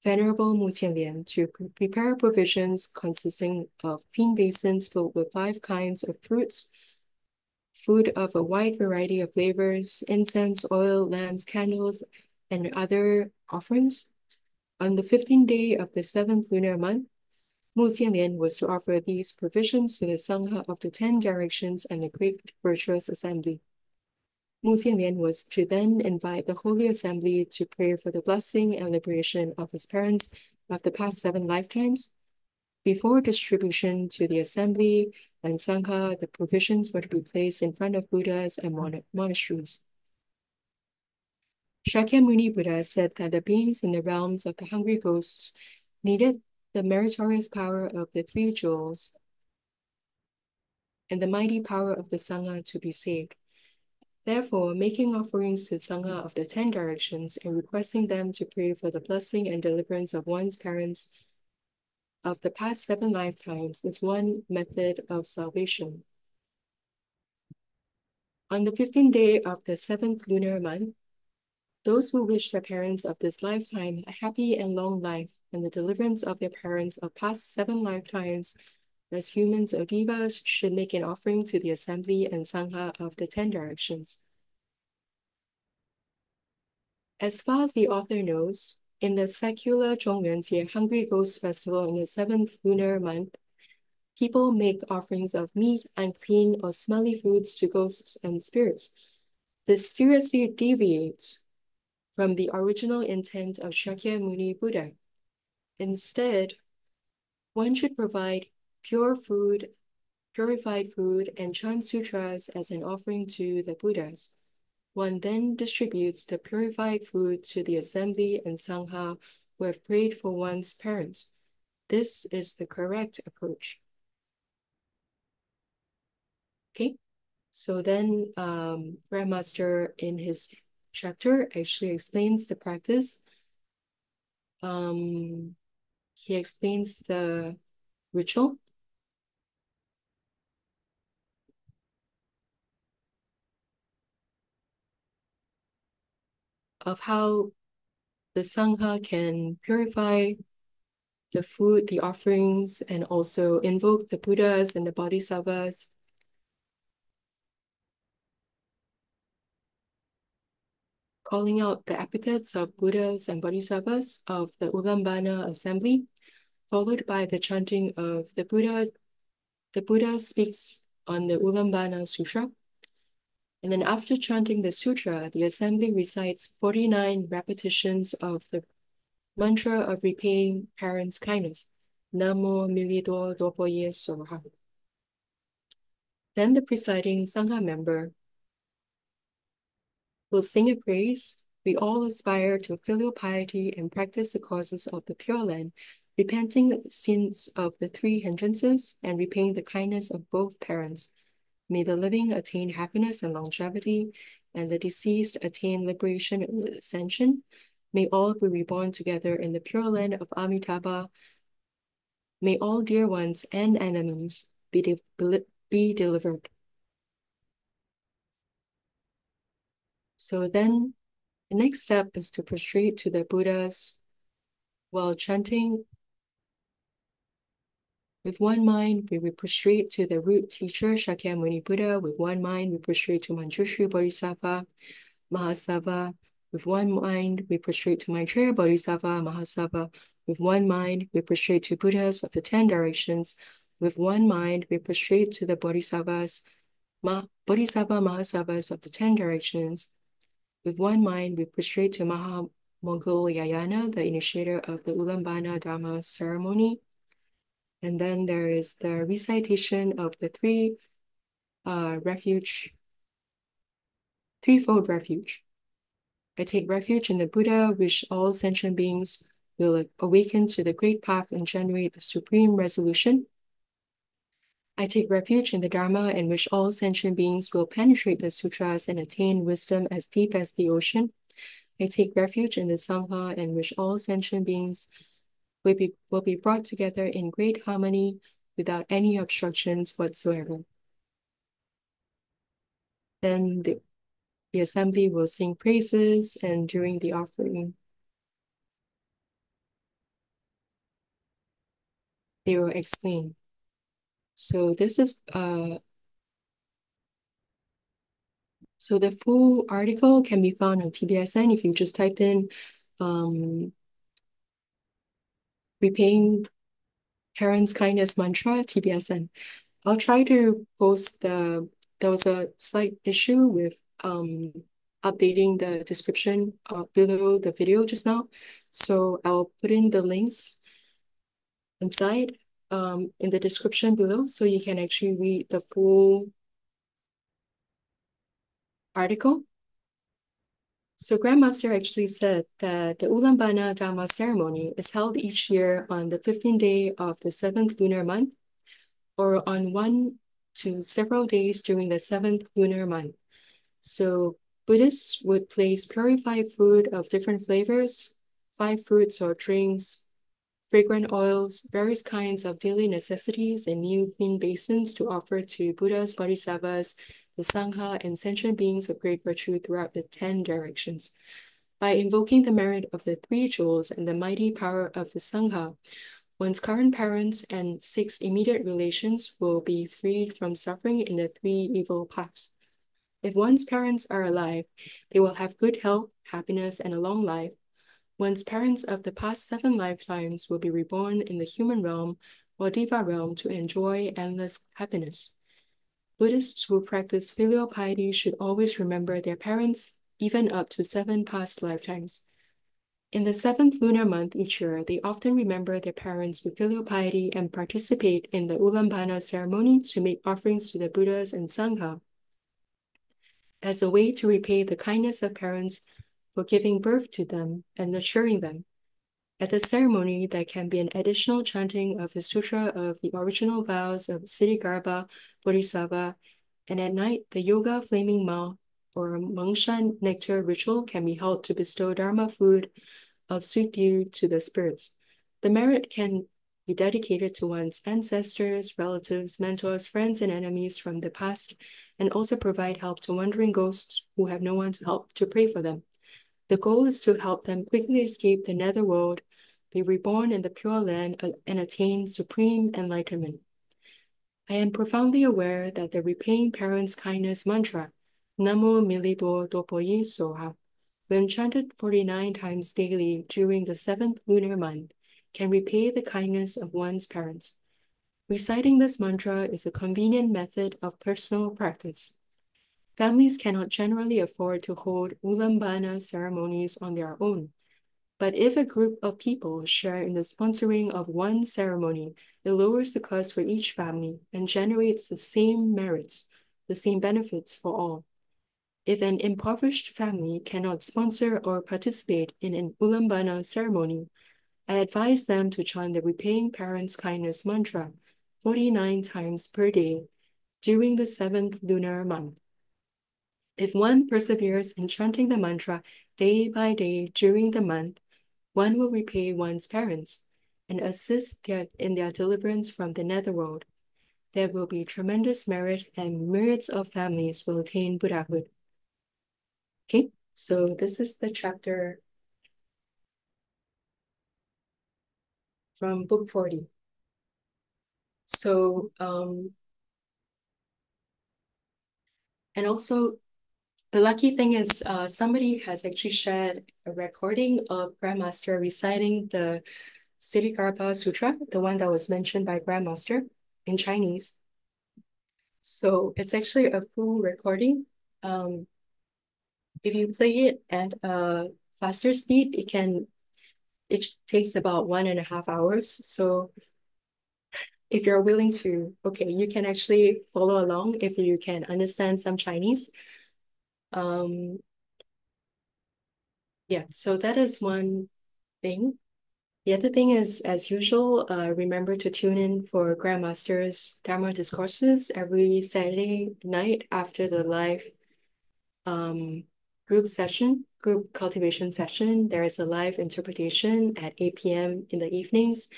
Venerable Mu Jianlian to prepare provisions consisting of clean basins filled with 5 kinds of fruits, food of a wide variety of flavors, incense, oil, lamps, candles, and other offerings. On the 15th day of the 7th lunar month, Mu Jianlian was to offer these provisions to the Sangha of the 10 directions and the Great Virtuous Assembly. Mu Jianlian was to then invite the Holy Assembly to pray for the blessing and liberation of his parents of the past 7 lifetimes. Before distribution to the Assembly and Sangha, the provisions were to be placed in front of Buddhas and monasteries. Shakyamuni Buddha said that the beings in the realms of the hungry ghosts needed the meritorious power of the 3 jewels and the mighty power of the Sangha to be saved. Therefore, making offerings to Sangha of the 10 directions and requesting them to pray for the blessing and deliverance of one's parents of the past 7 lifetimes is one method of salvation. On the 15th day of the 7th lunar month, those who wish their parents of this lifetime a happy and long life and the deliverance of their parents of past 7 lifetimes as humans or devas should make an offering to the assembly and Sangha of the 10 directions. As far as the author knows, in the secular Zhongyuanjie Hungry Ghost Festival in the 7th lunar month, people make offerings of meat, unclean, or smelly foods to ghosts and spirits. This seriously deviates from the original intent of Shakyamuni Buddha. Instead, one should provide purified food and chant sutras as an offering to the Buddhas. One then distributes the purified food to the assembly and Sangha who have prayed for one's parents. This is the correct approach. Okay, so then Grand Master in his chapter actually explains the practice. He explains the ritual. Of how the Sangha can purify the food, the offerings, and also invoke the Buddhas and the Bodhisattvas. Calling out the epithets of Buddhas and Bodhisattvas of the Ulambana assembly, followed by the chanting of the Buddha. The Buddha speaks on the Ulambana Sutra. And then after chanting the sutra, the assembly recites 49 repetitions of the mantra of repaying parents' kindness. Namo Milido Dopoye Soha. Then the presiding Sangha member will sing a praise. We all aspire to filial piety and practice the causes of the Pure Land, repenting the sins of the 3 hindrances and repaying the kindness of both parents. May the living attain happiness and longevity, and the deceased attain liberation and ascension. May all be reborn together in the Pure Land of Amitabha. May all dear ones and enemies be delivered. So then the next step is to prostrate to the Buddhas while chanting. With one mind, we prostrate to the root teacher, Shakyamuni Buddha. With one mind, we prostrate to Manjushri Bodhisattva, Mahasattva. With one mind, we prostrate to Maitreya Bodhisattva, Mahasattva. With one mind, we prostrate to Buddhas of the 10 directions. With one mind, we prostrate to the Bodhisattvas, Bodhisattva Mahasattvas of the 10 directions. With one mind, we prostrate to Mahamongol-Yayana, the initiator of the Ulambana Dharma ceremony. And then there is the recitation of the threefold refuge. I take refuge in the Buddha, wish all sentient beings will awaken to the great path and generate the supreme resolution. I take refuge in the Dharma and wish all sentient beings will penetrate the sutras and attain wisdom as deep as the ocean. I take refuge in the Sangha and wish all sentient beings will be brought together in great harmony without any obstructions whatsoever. Then the assembly will sing praises, and during the offering, they will explain. So this is so the full article can be found on TBSN if you just type in repaying parents' kindness mantra TBSN. I'll try to post there was a slight issue with updating the description below the video just now. So I'll put in the links inside in the description below so you can actually read the full article. So Grand Master actually said that the Ulambana Dharma ceremony is held each year on the 15th day of the 7th lunar month, or on 1 to several days during the 7th lunar month. So Buddhists would place purified food of different flavors, 5 fruits or drinks, fragrant oils, various kinds of daily necessities, and new clean basins to offer to Buddhas, Bodhisattvas, the Sangha, and sentient beings of great virtue throughout the 10 directions. By invoking the merit of the 3 jewels and the mighty power of the Sangha, one's current parents and 6 immediate relations will be freed from suffering in the 3 evil paths. If one's parents are alive, they will have good health, happiness, and a long life. One's parents of the past 7 lifetimes will be reborn in the human realm or Deva realm to enjoy endless happiness. Buddhists who practice filial piety should always remember their parents, even up to 7 past lifetimes. In the 7th lunar month each year, they often remember their parents with filial piety and participate in the Ulambana ceremony to make offerings to the Buddhas and Sangha as a way to repay the kindness of parents for giving birth to them and nurturing them. At the ceremony, there can be an additional chanting of the Sutra of the original vows of Siddhigarbha Bodhisattva, and at night, the Yoga Flaming Mouth or Mongshan Nectar ritual can be held to bestow Dharma food of sweet dew to the spirits. The merit can be dedicated to one's ancestors, relatives, mentors, friends, and enemies from the past, and also provide help to wandering ghosts who have no one to help to pray for them. The goal is to help them quickly escape the netherworld, be reborn in the Pure Land, and attain supreme enlightenment. I am profoundly aware that the repaying parents' kindness mantra, Namo Milido Dopoyi Soha, when chanted 49 times daily during the 7th lunar month, can repay the kindness of one's parents. Reciting this mantra is a convenient method of personal practice. Families cannot generally afford to hold Ulambana ceremonies on their own. But if a group of people share in the sponsoring of one ceremony, it lowers the cost for each family and generates the same merits, the same benefits for all. If an impoverished family cannot sponsor or participate in an Ulambana ceremony, I advise them to chant the repaying parents' kindness mantra 49 times per day during the 7th lunar month. If one perseveres in chanting the mantra day by day during the month, one will repay one's parents and assist in their deliverance from the netherworld. There will be tremendous merit and myriads of families will attain Buddhahood. Okay, so this is the chapter from book 40. So, and also the lucky thing is somebody has actually shared a recording of Grand Master reciting the Siddhigarbha Sutra, the one that was mentioned by Grand Master in Chinese. So it's actually a full recording. If you play it at a faster speed, it takes about 1.5 hours. So if you're willing to, okay, you can actually follow along if you can understand some Chinese. Yeah, so that is one thing. The other thing is, as usual, remember to tune in for Grand Master's Dharma discourses every Saturday night after the live group cultivation session. There is a live interpretation at 8 p.m. in the evenings.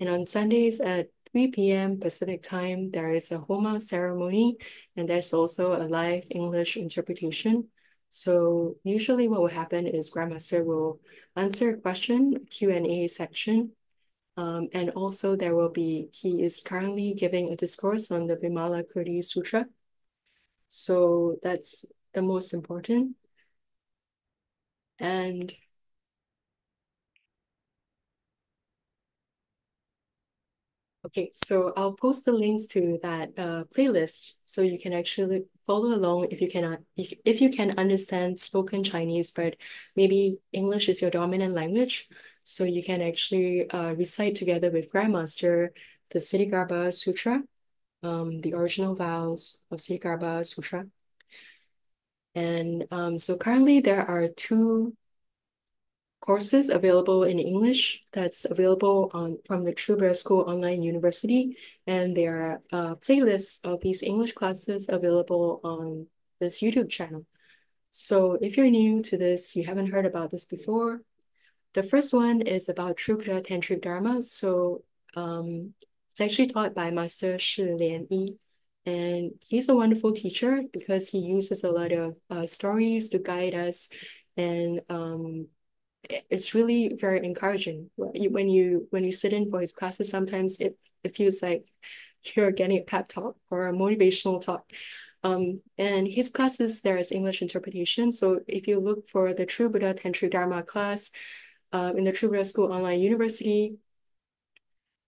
And on Sundays at 3 p.m. Pacific time, there is a Homa ceremony, and there's also a live English interpretation. So usually what will happen is Grandmaster will answer a question, Q&A section, and also he is currently giving a discourse on the Vimala Kirti Sutra. So that's the most important. And okay, so I'll post the links to that playlist so you can actually follow along if you can understand spoken Chinese, but maybe English is your dominant language. So you can actually recite together with Grandmaster the Siddhigarbha Sutra, the original vows of Siddhigarbha Sutra. And so currently there are 2 courses available in English that's available from the True Buddha School Online University, and there are playlists of these English classes available on this YouTube channel. So if you're new to this, you haven't heard about this before, the first one is about true Buddha Tantric Dharma. So it's actually taught by Master Sheng-Yen Lu. And he's a wonderful teacher because he uses a lot of stories to guide us. And it's really very encouraging. When you sit in for his classes, sometimes it feels like you're getting a pep talk or a motivational talk. And his classes, there is English interpretation. So if you look for the True Buddha Tantric Dharma class in the True Buddha School Online University,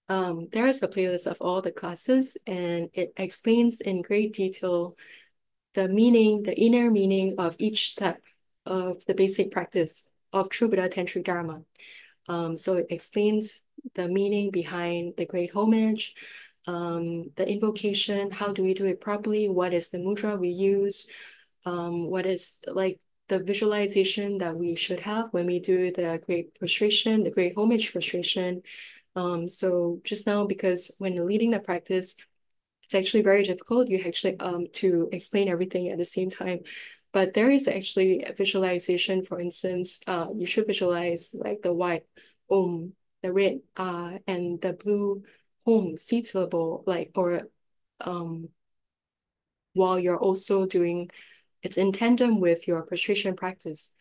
there is a playlist of all the classes, and it explains in great detail the meaning, the inner meaning of each step of the basic practice of True Buddha Tantric Dharma. So it explains the meaning behind the great homage, the invocation, how do we do it properly, what is the mudra we use, what is like the visualization that we should have when we do the great prostration, the great homage prostration. So just now, because when leading the practice, it's actually very difficult. You actually to explain everything at the same time. But there is actually a visualization. For instance, you should visualize like the white the red and the blue seed syllable, like or um while you're also doing it's in tandem with your prostration practice.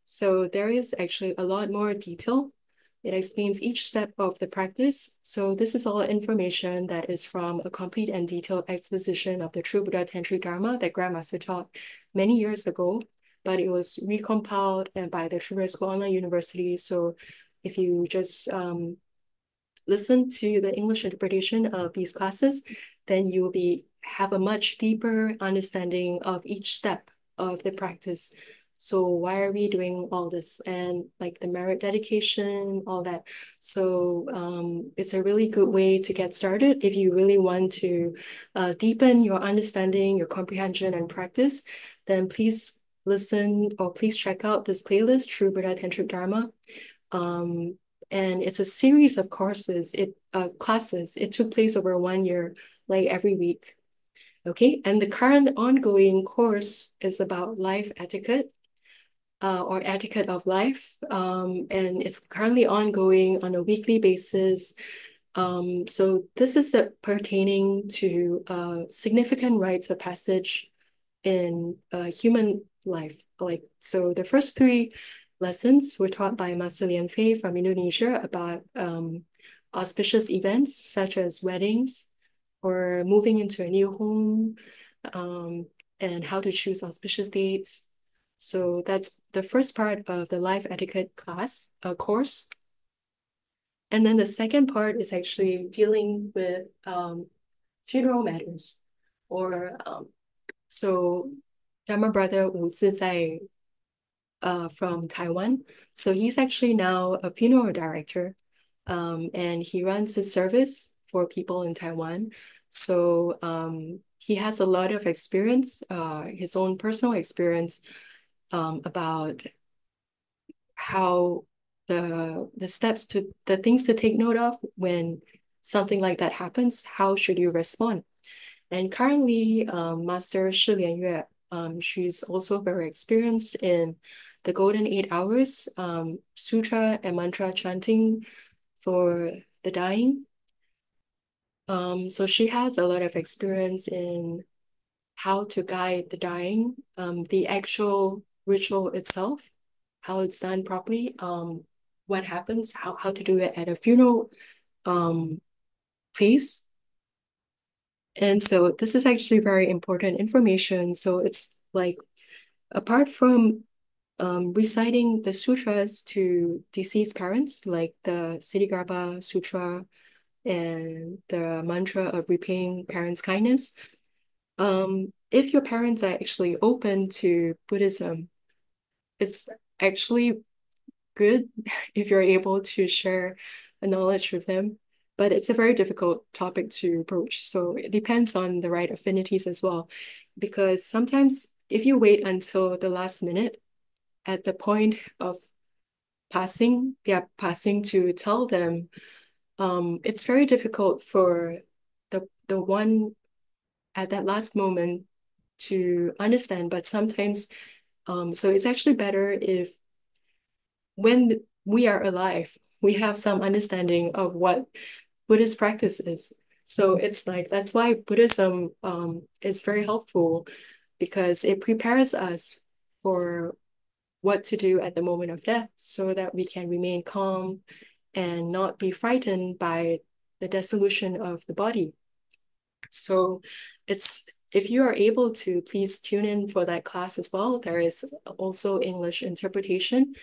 So there is actually a lot more detail. It explains each step of the practice. So this is all information that is from a complete and detailed exposition of the True Buddha Tantric Dharma that Grand Master taught many years ago, but it was recompiled and by the True Buddha School Online University. So if you just listen to the English interpretation of these classes, then you will have a much deeper understanding of each step of the practice. So why are we doing all this and like the merit dedication, all that. So it's a really good way to get started if you really want to deepen your understanding, your comprehension and practice, then please listen or please check out this playlist, True Buddha Tantric Dharma. Um, and it's a series of classes. It took place over 1 year, like every week. Okay, and the current ongoing course is about life etiquette, or etiquette of life. And it's currently ongoing on a weekly basis. So this is pertaining to significant rites of passage in human life. Like, so the first three lessons were taught by Master Lian Fei from Indonesia about auspicious events such as weddings or moving into a new home, um, and how to choose auspicious dates. So that's the first part of the life etiquette course. And then the second part is actually dealing with funeral matters, or so Dharma brother Wu Zizai from Taiwan. So he's actually now a funeral director, and he runs a service for people in Taiwan. So he has a lot of experience, his own personal experience about how the things to take note of when something like that happens. How should you respond? And currently, Master Shi Lianyue, she's also very experienced in the Golden 8 Hours, sutra and mantra chanting for the dying. So she has a lot of experience in how to guide the dying, the actual ritual itself, how it's done properly, what happens, how to do it at a funeral phase. And so this is actually very important information. So it's like, apart from reciting the sutras to deceased parents, like the Siddhigarbha Sutra and the mantra of repaying parents' kindness, if your parents are actually open to Buddhism, it's actually good if you're able to share a knowledge with them. But it's a very difficult topic to broach. So it depends on the right affinities as well. Because sometimes if you wait until the last minute at the point of passing to tell them, it's very difficult for the one at that last moment to understand. But sometimes So it's actually better if when we are alive, we have some understanding of what Buddhist practice is. So it's like that's why Buddhism is very helpful because it prepares us for what to do at the moment of death so that we can remain calm and not be frightened by the dissolution of the body. So it's if you are able to, please tune in for that class as well. There is also English interpretation,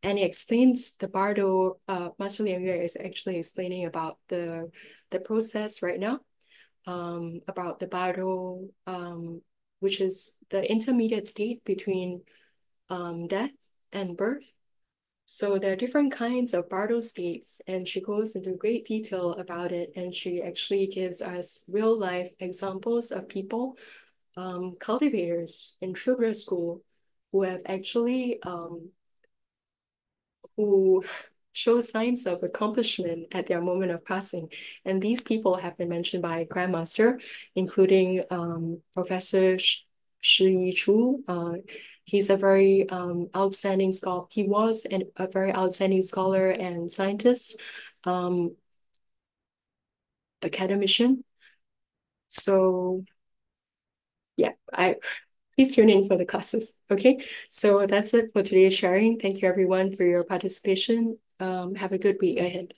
and it explains the Bardo. Master Lian is actually explaining about the process right now, about the Bardo, which is the intermediate state between death and birth. So there are different kinds of Bardo states, and she goes into great detail about it, and she actually gives us real life examples of people, cultivators in Sugar School, who have actually who show signs of accomplishment at their moment of passing. And these people have been mentioned by Grand Master, including Professor Shi Chu. He's a very outstanding scholar. He was a very outstanding scholar and scientist, academician. So yeah, please tune in for the classes. Okay, so that's it for today's sharing. Thank you everyone for your participation. Have a good week ahead.